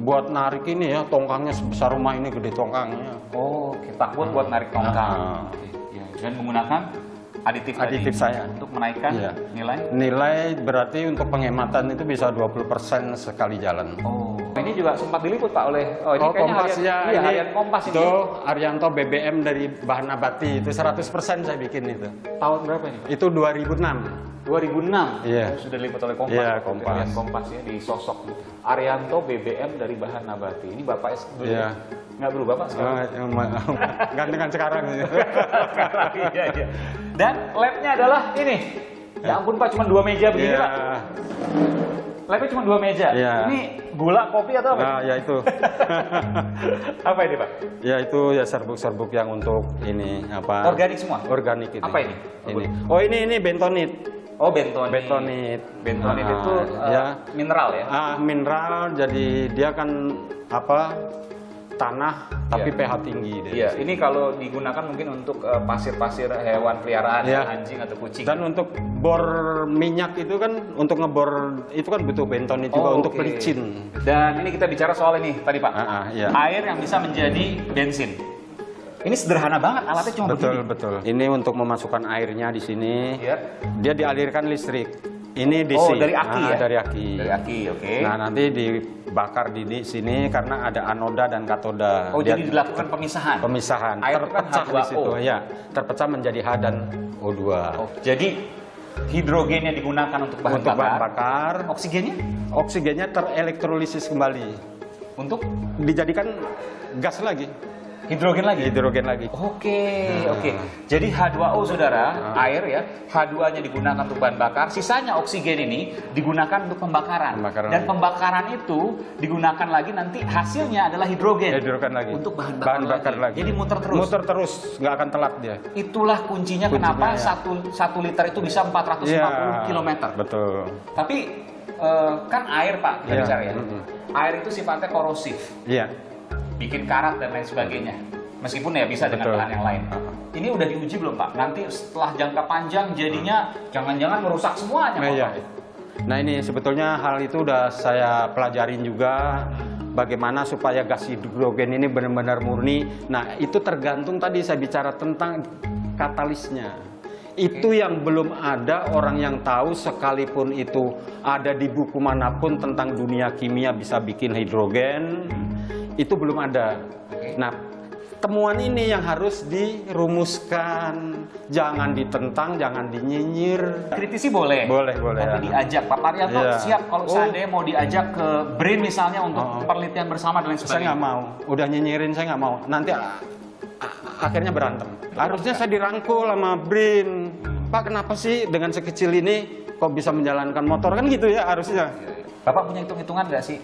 Speaker 3: buat narik ini ya, tongkangnya sebesar rumah ini gede tongkangnya.
Speaker 1: Oh, takbut buat narik tongkang. Ya, dan menggunakan aditif
Speaker 3: saya
Speaker 1: untuk menaikkan nilai?
Speaker 3: Nilai berarti untuk penghematan itu bisa 20% sekali jalan.
Speaker 1: Oh, ini juga sempat diliput Pak oleh ini
Speaker 3: Kompas
Speaker 1: kayaknya harian Kompas ini.
Speaker 3: Itu Arianto BBM dari bahan nabati itu 100% saya bikin itu.
Speaker 1: Tahun berapa ini Pak?
Speaker 3: Itu 2006.
Speaker 1: 2006.
Speaker 3: Iya.
Speaker 1: Sudah diliput oleh Kompas.
Speaker 3: Iya, Kompas.
Speaker 1: Harian Kompas ya di sosok Arianto BBM dari bahan nabati. Ini Bapak dulu
Speaker 3: Iya.
Speaker 1: Nggak berubah Pak sekarang?
Speaker 3: Gantengan sekarang.
Speaker 1: Iya. Dan labnya adalah ini. Ya ampun Pak, cuma 2 meja begini Pak. Labnya cuma 2 meja.
Speaker 3: Iya.
Speaker 1: Ini gula, kopi atau apa?
Speaker 3: Nah, ya itu.
Speaker 1: Apa ini Pak?
Speaker 3: Ya itu ya serbuk-serbuk yang untuk ini apa?
Speaker 1: Organik semua?
Speaker 3: Organik itu.
Speaker 1: Apa ini?
Speaker 3: Ini. Oh ini bentonit.
Speaker 1: Oh bentonit.
Speaker 3: Bentonit
Speaker 1: Itu
Speaker 3: ya
Speaker 1: mineral ya?
Speaker 3: Mineral, jadi dia kan apa? tanah tapi pH tinggi deh.
Speaker 1: Iya, ini kalau digunakan mungkin untuk pasir-pasir hewan peliharaan,
Speaker 3: Iya.
Speaker 1: anjing atau kucing.
Speaker 3: Dan untuk bor minyak itu kan, untuk ngebor itu kan butuh benton itu juga untuk
Speaker 1: oke.
Speaker 3: pelicin.
Speaker 1: Dan ini kita bicara soal ini tadi Pak,
Speaker 3: Iya.
Speaker 1: air yang bisa menjadi bensin. Ini sederhana banget, alatnya cuma begini.
Speaker 3: Betul. Ini untuk memasukkan airnya di sini.
Speaker 1: Iya.
Speaker 3: Dia dialirkan listrik. Ini DC.
Speaker 1: Oh, dari aki ya?
Speaker 3: Dari aki.
Speaker 1: Dari aki, oke.
Speaker 3: Nah, nanti dibakar di sini karena ada anoda dan katoda.
Speaker 1: Oh, jadi dilakukan pemisahan?
Speaker 3: Pemisahan.
Speaker 1: Air itu kan
Speaker 3: terpecah di
Speaker 1: H2O.
Speaker 3: situ. Ya, terpecah menjadi H dan O2.
Speaker 1: Oh, jadi hidrogennya digunakan untuk bahan
Speaker 3: Untuk bahan
Speaker 1: bakar.
Speaker 3: bakar.
Speaker 1: Oksigennya
Speaker 3: Oksigennya terelektrolisis kembali.
Speaker 1: untuk
Speaker 3: Dijadikan gas lagi.
Speaker 1: hidrogen lagi.
Speaker 3: Hidrogen lagi.
Speaker 1: Oke. Jadi H2O saudara, air ya, H2-nya digunakan untuk bahan bakar, sisanya oksigen ini digunakan untuk pembakaran.
Speaker 3: Pembakaran.
Speaker 1: Dan pembakaran itu digunakan lagi nanti hasilnya adalah hidrogen.
Speaker 3: Hidrogen lagi.
Speaker 1: Untuk bahan
Speaker 3: bakar lagi.
Speaker 1: Jadi muter terus.
Speaker 3: Muter terus, nggak akan telat dia.
Speaker 1: Itulah kuncinya kenapa
Speaker 3: ya.
Speaker 1: satu liter itu bisa 450 km.
Speaker 3: Betul.
Speaker 1: Tapi kan air Pak kita
Speaker 3: Iya.
Speaker 1: bicara ya. Air itu sifatnya korosif.
Speaker 3: Iya.
Speaker 1: Bikin karat dan lain sebagainya. Meskipun ya bisa dengan
Speaker 3: Betul.
Speaker 1: bahan yang lain. Ini udah diuji belum Pak? Nanti setelah jangka panjang jadinya jangan-jangan merusak semuanya.
Speaker 3: Nah,
Speaker 1: Pak.
Speaker 3: iya. Nah, ini sebetulnya hal itu udah saya pelajarin juga, bagaimana supaya gas hidrogen ini benar-benar murni. Nah, itu tergantung tadi saya bicara tentang katalisnya. Itu yang belum ada orang yang tahu, sekalipun itu ada di buku manapun tentang dunia kimia bisa bikin hidrogen, itu belum ada. Nah, temuan ini yang harus dirumuskan, jangan ditentang, jangan dinyinyir.
Speaker 1: Kritisi boleh.
Speaker 3: Boleh,
Speaker 1: Tapi
Speaker 3: ya.
Speaker 1: diajak. Pak Paryanto
Speaker 3: Iya.
Speaker 1: siap kalau
Speaker 3: Oh.
Speaker 1: seandainya mau diajak ke BRIN misalnya untuk penelitian bersama dan lain
Speaker 3: Saya
Speaker 1: sebagainya.
Speaker 3: nggak mau, udah nyinyirin saya nggak mau. Nanti akhirnya berantem. Harusnya saya dirangkul sama BRIN. Pak, kenapa sih dengan sekecil ini kok bisa menjalankan motor, kan gitu ya harusnya.
Speaker 1: Bapak punya hitung-hitungan nggak sih?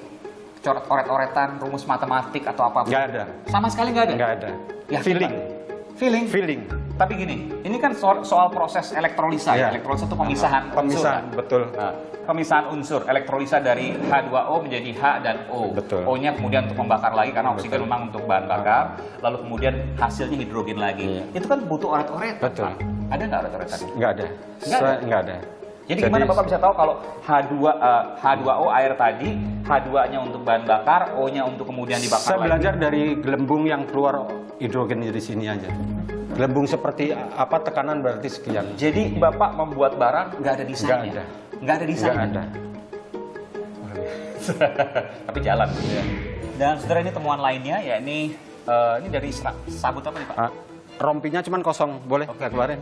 Speaker 1: Coret-oret-oretan, rumus matematik atau apa?
Speaker 3: Nggak ada,
Speaker 1: Sama sekali nggak ada?
Speaker 3: nggak ada.
Speaker 1: Yakin,
Speaker 3: Feeling,
Speaker 1: Pak? Feeling? Tapi gini, ini kan soal proses elektrolisa ya.
Speaker 3: Iya.
Speaker 1: Elektrolisa itu pemisahan
Speaker 3: Pemisahan,
Speaker 1: unsur.
Speaker 3: betul.
Speaker 1: Nah, pemisahan unsur, elektrolisa dari H2O menjadi H dan O.
Speaker 3: Betul.
Speaker 1: O-nya kemudian untuk membakar lagi karena oksigen memang untuk bahan bakar, lalu kemudian hasilnya hidrogen lagi.
Speaker 3: Iya.
Speaker 1: Itu kan butuh oret-oret.
Speaker 3: Betul.
Speaker 1: Pak. Ada nggak oret-oretan?
Speaker 3: Nggak ada.
Speaker 1: Nggak ada?
Speaker 3: Nggak ada.
Speaker 1: Jadi gimana Bapak bisa tahu kalau H2O air tadi, H2-nya untuk bahan bakar, O-nya untuk kemudian dibakar
Speaker 3: Saya
Speaker 1: lagi?
Speaker 3: belajar dari gelembung yang keluar hidrogen di sini aja. Gelembung seperti apa, tekanan berarti sekian.
Speaker 1: Jadi Bapak membuat barang nggak ada desainnya?
Speaker 3: Nggak ada.
Speaker 1: Nggak ada desainnya?
Speaker 3: Nggak ada.
Speaker 1: Tapi jalan. Dan saudara, ini temuan lainnya, ya ini dari sabut apa nih Pak?
Speaker 3: Rompinya cuman kosong, boleh saya keluarin.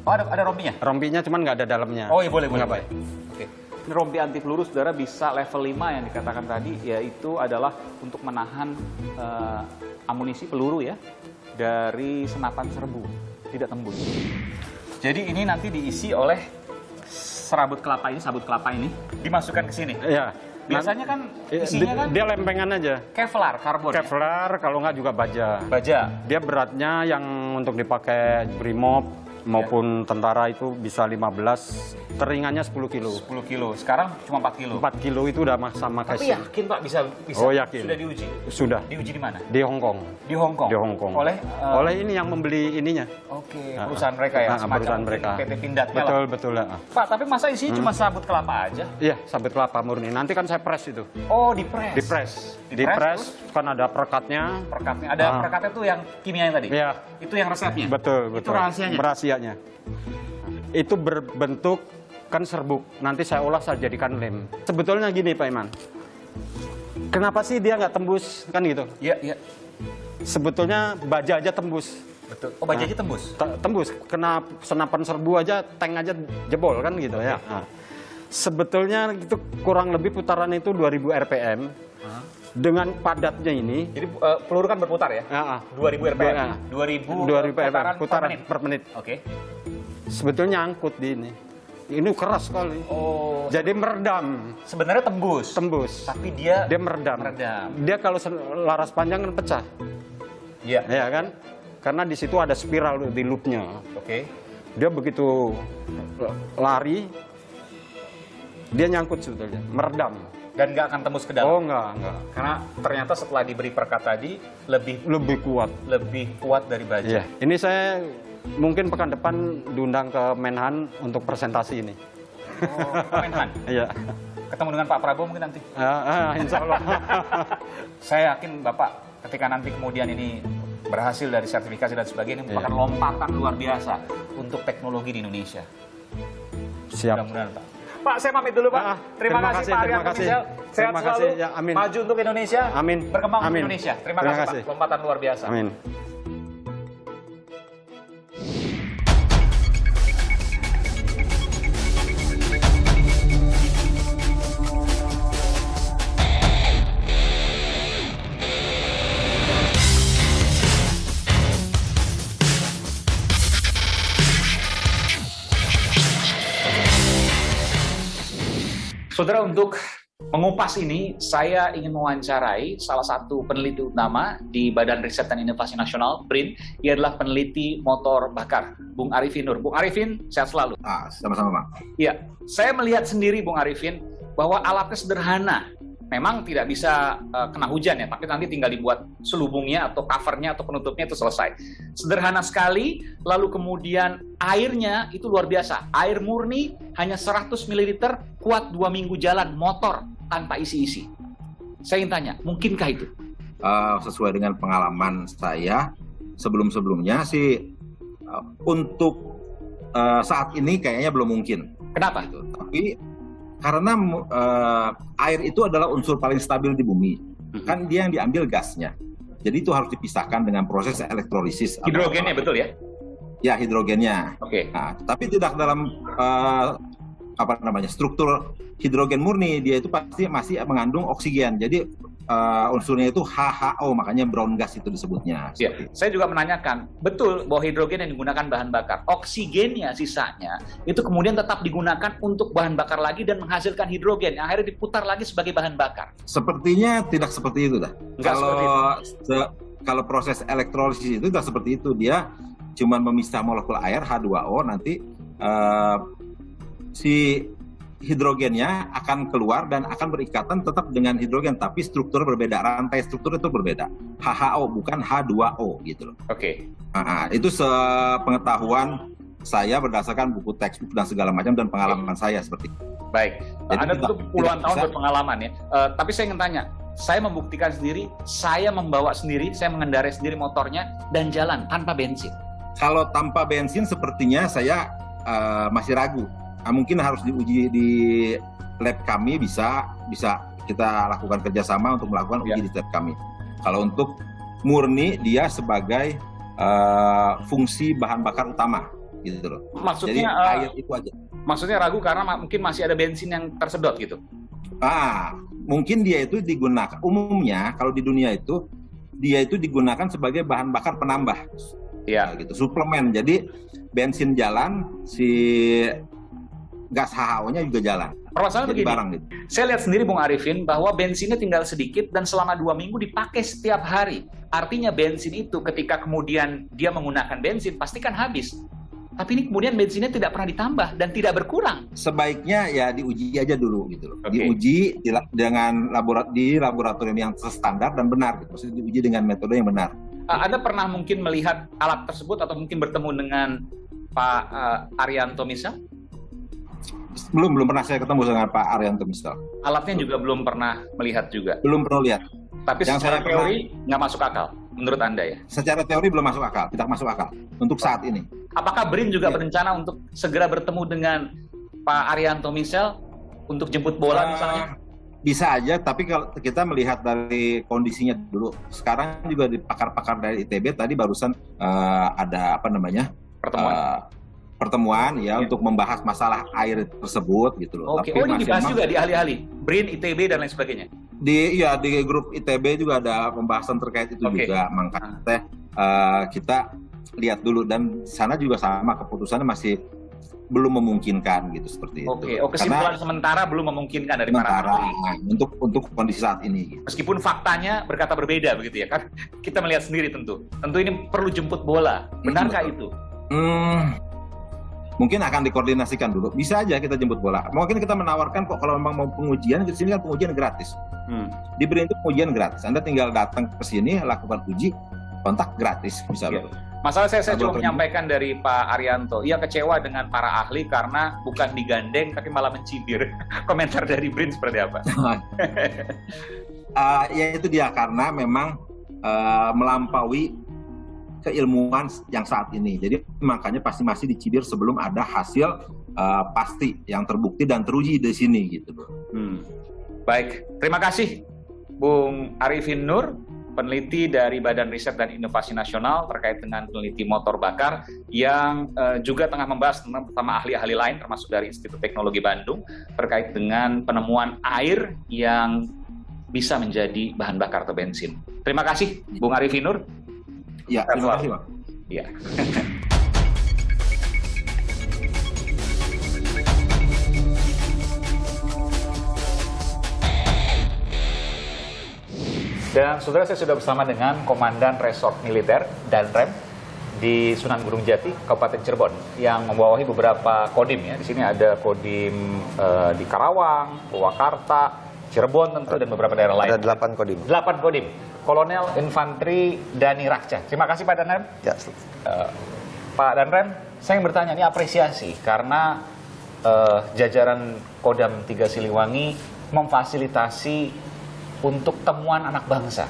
Speaker 1: Oh, ada rompinya?
Speaker 3: Rompinya cuman nggak ada dalamnya.
Speaker 1: Oh iya, boleh.
Speaker 3: Nggak
Speaker 1: Oke. Ini rompi anti peluru saudara bisa level 5 yang dikatakan tadi, yaitu adalah untuk menahan amunisi peluru ya dari senapan serbu, tidak tembus. Jadi ini nanti diisi oleh sabut kelapa ini dimasukkan ke sini.
Speaker 3: Iya.
Speaker 1: Biasanya kan isinya kan
Speaker 3: dia lempengan aja.
Speaker 1: Kevlar, karbon. Ya?
Speaker 3: Kevlar, kalau nggak juga baja.
Speaker 1: Baja.
Speaker 3: Dia beratnya yang untuk dipakai brimob maupun tentara itu bisa 15, teringannya 10 kilo.
Speaker 1: 10 kilo. Sekarang cuma 4 kilo.
Speaker 3: 4 kilo itu udah sama
Speaker 1: Tapi
Speaker 3: kayak
Speaker 1: yakin Pak bisa?
Speaker 3: Oh, yakin.
Speaker 1: Sudah diuji?
Speaker 3: Sudah.
Speaker 1: Diuji di mana?
Speaker 3: Di Hong Kong.
Speaker 1: Di Hong Kong.
Speaker 3: Di Hong Kong.
Speaker 1: Oleh
Speaker 3: ini yang membeli ininya.
Speaker 1: Oke, perusahaan mereka ya, semacam
Speaker 3: perusahaan mereka.
Speaker 1: PT Pindadnya
Speaker 3: Betul,
Speaker 1: lah.
Speaker 3: betul.
Speaker 1: Pak, tapi masa isinya cuma sabut kelapa aja?
Speaker 3: Iya, sabut kelapa murni. Nanti kan saya press itu.
Speaker 1: Oh, dipres.
Speaker 3: Dipres. Dipres, kan ada perekatnya.
Speaker 1: Perekatnya. Ada perekatnya tuh yang kimia yang tadi?
Speaker 3: Iya.
Speaker 1: Itu yang resepnya?
Speaker 3: Betul, betul.
Speaker 1: Itu rahasianya?
Speaker 3: Rahasianya. Itu berbentuk kan serbuk. Nanti saya olah, saya jadikan lem. Sebetulnya gini Pak Iman. Kenapa sih dia nggak tembus? Kan gitu.
Speaker 1: Iya, iya.
Speaker 3: Sebetulnya baja aja tembus.
Speaker 1: Betul. Oh, baja aja tembus?
Speaker 3: Tembus. Kena senapan serbu aja, tank aja jebol kan gitu ya. Nah, sebetulnya itu kurang lebih putaran itu 2000 RPM. Dengan padatnya ini.
Speaker 1: Jadi peluru kan berputar ya? 2000 RPM. 2000
Speaker 3: putaran per menit.
Speaker 1: Oke.
Speaker 3: Sebetulnya nyangkut di ini. Ini keras sekali.
Speaker 1: Oh.
Speaker 3: Jadi meredam.
Speaker 1: Sebenarnya tembus.
Speaker 3: Tembus.
Speaker 1: Tapi dia
Speaker 3: meredam. Dia kalau laras panjang kan pecah.
Speaker 1: Iya.
Speaker 3: Ya kan? Karena di situ ada spiral di loopnya.
Speaker 1: Oke.
Speaker 3: Dia begitu lari, dia nyangkut sebetulnya, meredam.
Speaker 1: Dan nggak akan tembus ke dalam?
Speaker 3: Oh, enggak.
Speaker 1: Karena ternyata setelah diberi perkat tadi, lebih
Speaker 3: Lebih kuat.
Speaker 1: dari baja.
Speaker 3: Iya. Ini saya mungkin pekan depan diundang ke Menhan untuk presentasi ini.
Speaker 1: Oh, Menhan.
Speaker 3: Iya.
Speaker 1: Ketemu dengan Pak Prabowo mungkin nanti.
Speaker 3: Insya Allah.
Speaker 1: Saya yakin Bapak ketika nanti kemudian ini berhasil dari sertifikasi dan sebagainya, ini merupakan lompatan luar biasa untuk teknologi di Indonesia.
Speaker 3: Siap.
Speaker 1: Mudah-mudahan Pak. Pak, saya pamit dulu Pak. Terima kasih Pak Arianto Misel. Sehat
Speaker 3: Terima
Speaker 1: selalu.
Speaker 3: kasih. Ya, amin.
Speaker 1: Maju untuk Indonesia.
Speaker 3: Amin.
Speaker 1: Berkembang untuk
Speaker 3: Amin.
Speaker 1: Indonesia. Terima
Speaker 3: Terima
Speaker 1: kasih
Speaker 3: kasih.
Speaker 1: Pak. Lompatan luar biasa.
Speaker 3: Amin.
Speaker 1: Saudara, untuk mengupas ini, saya ingin mewawancarai salah satu peneliti utama di Badan Riset dan Inovasi Nasional, BRIN. Ia adalah peneliti motor bakar, Bung Arifin Nur. Bung Arifin, sehat selalu.
Speaker 6: Sama-sama, Bang.
Speaker 1: Iya, saya melihat sendiri, Bung Arifin, bahwa alatnya sederhana. Memang tidak bisa kena hujan ya, tapi nanti tinggal dibuat selubungnya atau covernya atau penutupnya itu selesai. Sederhana sekali, lalu kemudian airnya itu luar biasa. Air murni hanya 100 ml, kuat 2 minggu jalan, motor tanpa isi-isi. Saya ingin tanya, mungkinkah itu?
Speaker 7: Sesuai dengan pengalaman saya, sebelum-sebelumnya sih untuk saat ini kayaknya belum mungkin.
Speaker 1: Kenapa?
Speaker 7: Gitu. Tapi karena air itu adalah unsur paling stabil di bumi, kan dia yang diambil gasnya. Jadi itu harus dipisahkan dengan proses elektrolisis.
Speaker 1: Hidrogennya betul ya?
Speaker 7: Ya, hidrogennya.
Speaker 1: Oke.
Speaker 7: Nah, tapi tidak dalam struktur hidrogen murni, dia itu pasti masih mengandung oksigen. Jadi unsurnya itu HHO, makanya brown gas itu disebutnya.
Speaker 1: Ya, saya juga menanyakan, betul bahwa hidrogen yang digunakan bahan bakar, oksigennya sisanya itu kemudian tetap digunakan untuk bahan bakar lagi dan menghasilkan hidrogen yang akhirnya diputar lagi sebagai bahan bakar.
Speaker 7: Sepertinya tidak seperti itu dah. Kalau proses elektrolisis itu tidak seperti itu, dia cuma memisah molekul air H2O, nanti si hidrogennya akan keluar dan akan berikatan tetap dengan hidrogen, tapi struktur berbeda, rantai struktur itu berbeda. HHO bukan H2O gitu loh.
Speaker 1: Oke.
Speaker 7: Nah, itu sepengetahuan saya berdasarkan buku textbook dan segala macam dan pengalaman saya seperti itu.
Speaker 1: Baik.
Speaker 7: Jadi
Speaker 1: Anda tentu puluhan tahun berpengalaman ya. Tapi saya ingin tanya, saya membuktikan sendiri, saya membawa sendiri, saya mengendarai sendiri motornya dan jalan tanpa bensin.
Speaker 7: Kalau tanpa bensin sepertinya saya masih ragu. Mungkin harus diuji di lab kami, bisa kita lakukan kerjasama untuk melakukan uji di lab kami. Kalau untuk murni dia sebagai fungsi bahan bakar utama gitu loh.
Speaker 1: Maksudnya
Speaker 7: jadi air itu aja.
Speaker 1: Maksudnya ragu karena mungkin masih ada bensin yang tersedot gitu.
Speaker 7: Mungkin dia itu digunakan umumnya kalau di dunia itu dia itu digunakan sebagai bahan bakar penambah.
Speaker 1: Iya.
Speaker 7: Gitu, suplemen. Jadi bensin jalan, si gas HHO-nya juga jalan.
Speaker 1: Permasalahan begini,
Speaker 7: barang gitu.
Speaker 1: Saya lihat sendiri Bung Arifin bahwa bensinnya tinggal sedikit dan selama 2 minggu dipakai setiap hari. Artinya bensin itu ketika kemudian dia menggunakan bensin pasti kan habis. Tapi ini kemudian bensinnya tidak pernah ditambah dan tidak berkurang.
Speaker 7: Sebaiknya ya diuji aja dulu gitu loh.
Speaker 1: Okay.
Speaker 7: Diuji dengan di laboratorium yang standar dan benar gitu. Maksudnya diuji dengan metode yang benar.
Speaker 1: Anda pernah mungkin melihat alat tersebut atau mungkin bertemu dengan Pak Arianto Misel?
Speaker 7: Belum pernah saya ketemu dengan Pak Arianto Misel.
Speaker 1: Alatnya juga belum pernah melihat juga?
Speaker 7: Belum pernah lihat.
Speaker 1: Tapi yang secara teori nggak masuk akal menurut Anda ya?
Speaker 7: Secara teori belum masuk akal, tidak masuk akal untuk saat ini.
Speaker 1: Apakah BRIN juga berencana untuk segera bertemu dengan Pak Arianto Misel untuk jemput bola misalnya?
Speaker 7: Bisa aja, tapi kalau kita melihat dari kondisinya dulu. Sekarang juga di pakar-pakar dari ITB tadi barusan ada pertemuan ya untuk membahas masalah air tersebut gitu loh.
Speaker 1: Oke. Ini dibahas juga di ahli-ahli BRIN, ITB dan lain sebagainya. Di
Speaker 7: grup ITB juga ada pembahasan terkait itu juga. Makanya kita lihat dulu, dan sana juga sama keputusannya masih belum memungkinkan gitu seperti itu.
Speaker 1: Kesimpulan sementara belum memungkinkan dari para ahli
Speaker 7: untuk kondisi saat ini. Gitu.
Speaker 1: Meskipun faktanya berkata berbeda begitu ya kan? Kita melihat sendiri tentu ini perlu jemput bola. Benarkah itu?
Speaker 7: mungkin akan dikoordinasikan dulu. Bisa aja kita jemput bola. Mungkin kita menawarkan kok kalau memang mau pengujian, di sini kan pengujian gratis. Diberi itu pengujian gratis. Anda tinggal datang ke sini, lakukan uji, kontak gratis bisa loh.
Speaker 1: Masalah saya cuma menyampaikan dari Pak Arianto, ia kecewa dengan para ahli karena bukan digandeng tapi malah mencibir. Komentar dari Brin seperti apa?
Speaker 7: Ya itu dia, karena memang melampaui keilmuan yang saat ini. Jadi makanya pasti masih dicibir sebelum ada hasil pasti yang terbukti dan teruji di sini gitu.
Speaker 1: Baik, terima kasih Bung Arifin Nur, peneliti dari Badan Riset dan Inovasi Nasional terkait dengan peneliti motor bakar yang juga tengah membahas bersama ahli-ahli lain termasuk dari Institut Teknologi Bandung terkait dengan penemuan air yang bisa menjadi bahan bakar atau bensin. Terima kasih Bung Arifin Nur.
Speaker 7: Ya, terima kasih Pak.
Speaker 1: Ya. Dan saudara, saya sudah bersama dengan Komandan Resort Militer Danrem di Sunan Gunung Jati, Kabupaten Cirebon, yang membawahi beberapa kodim ya. Di sini ada kodim di Karawang, Purwakarta, Cirebon tentu, dan beberapa daerah lain.
Speaker 6: Ada 8 kodim.
Speaker 1: 8 kodim. Kolonel Infanteri Dani Rakca. Terima kasih Pak Danrem.
Speaker 6: Ya.
Speaker 1: Pak Danrem, saya ingin bertanya, ini apresiasi karena jajaran Kodam 3 Siliwangi memfasilitasi untuk temuan anak bangsa.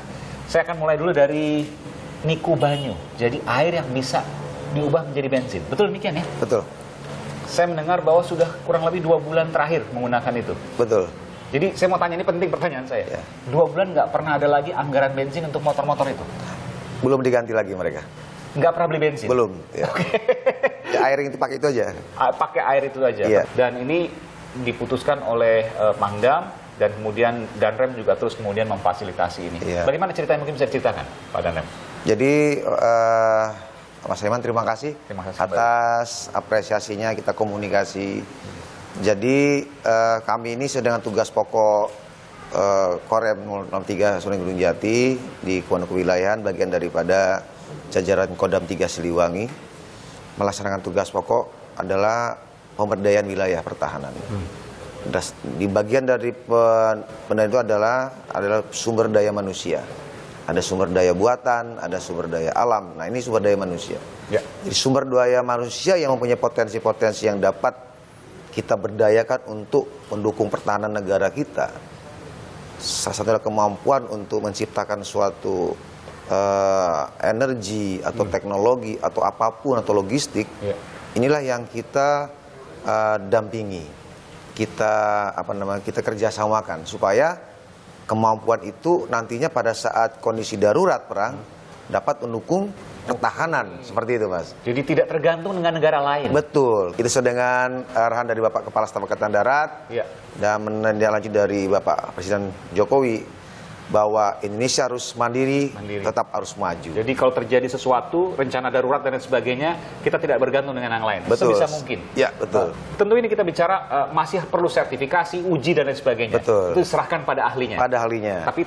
Speaker 1: Saya akan mulai dulu dari Niku Banyu. Jadi air yang bisa diubah menjadi bensin. Betul demikian ya?
Speaker 6: Betul.
Speaker 1: Saya mendengar bahwa sudah kurang lebih 2 bulan terakhir menggunakan itu.
Speaker 6: Betul.
Speaker 1: Jadi saya mau tanya, ini penting pertanyaan saya.
Speaker 6: Ya.
Speaker 1: 2 bulan nggak pernah ada lagi anggaran bensin untuk motor-motor itu?
Speaker 6: Belum diganti lagi mereka.
Speaker 1: Nggak pernah beli bensin?
Speaker 6: Belum. Ya. Ya, air yang dipakai itu aja.
Speaker 1: Pakai air itu aja.
Speaker 6: Iya.
Speaker 1: Dan ini diputuskan oleh Pangdam, dan kemudian Danrem juga terus kemudian memfasilitasi ini.
Speaker 6: Iya.
Speaker 1: Bagaimana ceritanya, mungkin bisa diceritakan Pak Danrem?
Speaker 6: Jadi Mas Aiman, terima kasih atas apresiasinya, kita komunikasi. Jadi kami ini sedang tugas pokok Korem 03 Sunan Gunung Jati di Komando Kewilayahan, bagian daripada jajaran Kodam 3 Siliwangi, melaksanakan tugas pokok adalah pemberdayaan wilayah pertahanan. Di bagian dari pemberdayaan itu adalah sumber daya manusia. Ada sumber daya buatan, ada sumber daya alam. Nah, ini sumber daya manusia.
Speaker 1: Ya.
Speaker 6: Jadi sumber daya manusia yang mempunyai potensi-potensi yang dapat kita berdayakan untuk mendukung pertahanan negara kita. Salah satu adalah kemampuan untuk menciptakan suatu energi atau teknologi atau apapun atau logistik.
Speaker 1: Ya.
Speaker 6: Inilah yang kita dampingi, kita kita kerjasamakan supaya kemampuan itu nantinya pada saat kondisi darurat perang dapat mendukung pertahanan, seperti itu Mas.
Speaker 1: Jadi tidak tergantung dengan negara lain.
Speaker 6: Betul. Itu sesuai dengan arahan dari Bapak Kepala Staf Angkatan Darat dan menindaklanjuti dari Bapak Presiden Jokowi bahwa Indonesia harus mandiri, tetap harus maju.
Speaker 1: Jadi kalau terjadi sesuatu, rencana darurat dan lain sebagainya, kita tidak bergantung dengan yang lain.
Speaker 6: Betul.
Speaker 1: Sebisa mungkin.
Speaker 6: Ya, betul.
Speaker 1: Tentu ini kita bicara masih perlu sertifikasi, uji dan lain sebagainya.
Speaker 6: Betul.
Speaker 1: Itu diserahkan pada ahlinya.
Speaker 6: Pada ahlinya.
Speaker 1: Tapi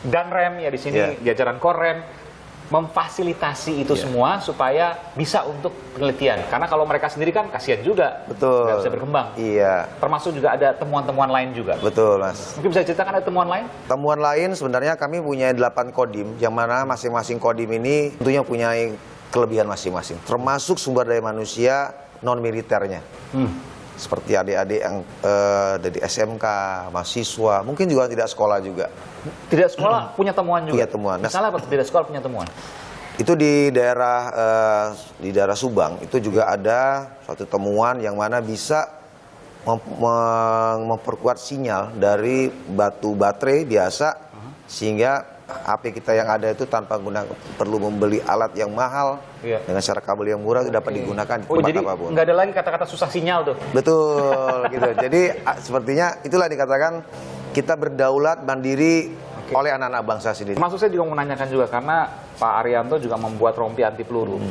Speaker 1: Danrem ya di sini, jajaran Korem memfasilitasi itu semua supaya bisa untuk penelitian. Karena kalau mereka sendiri kan kasihan juga.
Speaker 6: Betul.
Speaker 1: Nggak bisa berkembang.
Speaker 6: Iya.
Speaker 1: Termasuk juga ada temuan-temuan lain juga.
Speaker 6: Betul, Mas.
Speaker 1: Mungkin bisa ceritakan ada temuan lain?
Speaker 6: Temuan lain sebenarnya kami punya 8 kodim, yang mana masing-masing kodim ini tentunya punya kelebihan masing-masing. Termasuk sumber daya manusia non-militernya. Seperti adik-adik yang dari SMK, mahasiswa, mungkin juga tidak sekolah juga.
Speaker 1: Tidak sekolah punya temuan juga?
Speaker 6: Punya temuan.
Speaker 1: Misalnya apa? Tidak sekolah punya temuan?
Speaker 6: Itu di daerah Subang, itu juga ada suatu temuan yang mana bisa memperkuat sinyal dari batu baterai biasa, sehingga HP kita yang ada itu tanpa perlu membeli alat yang mahal, dengan cara kabel yang murah itu dapat digunakan di tempat
Speaker 1: jadi
Speaker 6: apapun.
Speaker 1: Nggak ada lagi kata-kata susah sinyal tuh?
Speaker 6: Betul, gitu. Jadi sepertinya itulah dikatakan kita berdaulat mandiri oleh anak-anak bangsa sendiri.
Speaker 1: Maksud saya juga menanyakan juga karena Pak Arianto juga membuat rompi anti peluru.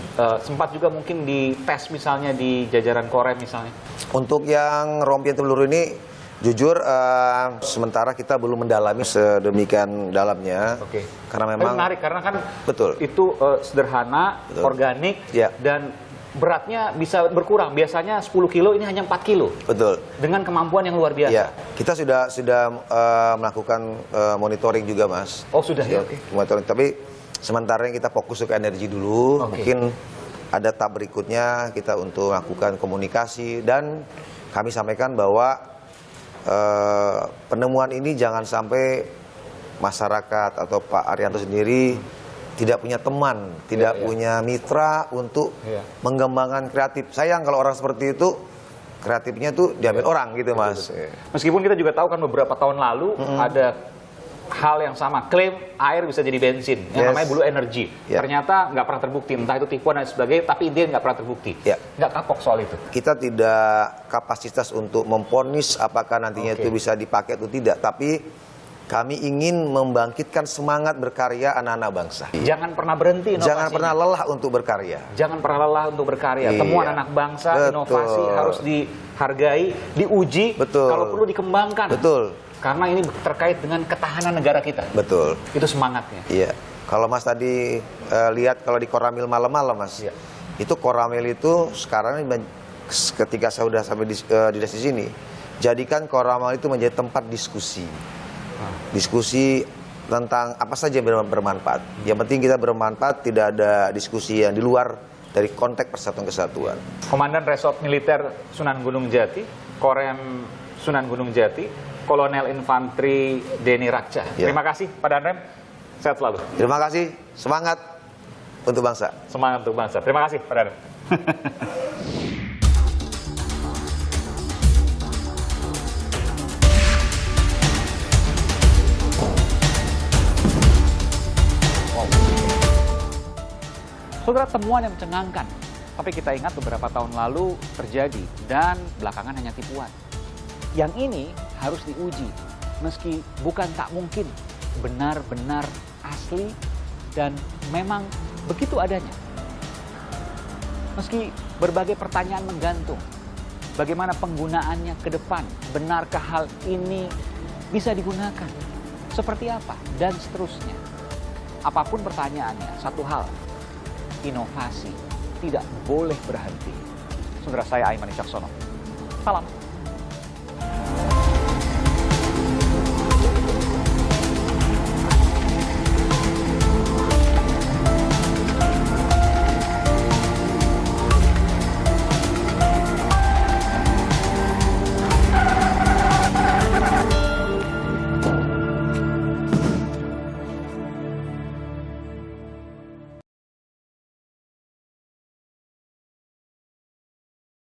Speaker 1: Sempat juga mungkin dites misalnya di jajaran Korem misalnya.
Speaker 6: Untuk yang rompi anti peluru ini, jujur sementara kita belum mendalami sedemikian dalamnya.
Speaker 1: Oke.
Speaker 6: Karena memang
Speaker 1: menarik karena kan
Speaker 6: betul.
Speaker 1: Itu sederhana,
Speaker 6: betul.
Speaker 1: organik, dan beratnya bisa berkurang. Biasanya 10 kilo, ini hanya 4 kilo.
Speaker 2: Betul.
Speaker 1: Dengan kemampuan yang luar biasa.
Speaker 2: Ya, kita sudah melakukan monitoring juga, Mas.
Speaker 1: Oh, sudah ya, oke.
Speaker 2: Monitoring, tapi sementara kita fokus ke energi dulu.
Speaker 1: Oke.
Speaker 2: Mungkin ada tahap berikutnya kita untuk melakukan komunikasi, dan kami sampaikan bahwa penemuan ini jangan sampai masyarakat atau Pak Arianto sendiri tidak punya teman, tidak punya mitra untuk mengembangkan kreatif. Sayang kalau orang seperti itu, kreatifnya tuh diambil orang gitu, Mas.
Speaker 1: Meskipun kita juga tahu kan beberapa tahun lalu ada hal yang sama, klaim air bisa jadi bensin, yang namanya Blue Energy. Ternyata nggak pernah terbukti, entah itu tipuan dan sebagainya, tapi dia nggak pernah terbukti. Nggak kapok soal itu.
Speaker 2: Kita tidak kapasitas untuk memponis apakah nantinya itu bisa dipakai atau tidak, tapi kami ingin membangkitkan semangat berkarya anak-anak bangsa.
Speaker 1: Jangan pernah berhenti inovasi.
Speaker 2: Jangan pernah lelah untuk berkarya.
Speaker 1: Jangan pernah lelah untuk berkarya. Temuan anak bangsa, inovasi harus dihargai, diuji, kalau perlu dikembangkan.
Speaker 2: Betul.
Speaker 1: Karena ini terkait dengan ketahanan negara kita.
Speaker 2: Betul.
Speaker 1: Itu semangatnya.
Speaker 2: Iya. Kalau Mas tadi lihat kalau di Koramil malam-malam, Mas, itu Koramil itu sekarang ketika saya sudah sampai di sini, jadikan Koramil itu menjadi tempat diskusi. Diskusi tentang apa saja yang bermanfaat. Yang penting kita bermanfaat, tidak ada diskusi yang di luar dari konteks persatuan kesatuan.
Speaker 1: Komandan Resort Militer Sunan Gunung Jati, Korem Sunan Gunung Jati, Kolonel Infanteri Denny Rakca. Terima kasih Pak Danrem, sehat selalu.
Speaker 2: Terima kasih, semangat untuk bangsa.
Speaker 1: Semangat untuk bangsa. Terima kasih Pak Danrem. Saudara, temuan yang mencengangkan, tapi kita ingat beberapa tahun lalu terjadi dan belakangan hanya tipuan. Yang ini harus diuji, meski bukan tak mungkin, benar-benar asli dan memang begitu adanya. Meski berbagai pertanyaan menggantung, bagaimana penggunaannya ke depan, benarkah hal ini bisa digunakan, seperti apa, dan seterusnya. Apapun pertanyaannya, satu hal, inovasi tidak boleh berhenti. Saudara, saya Aiman Wicaksono. Salam.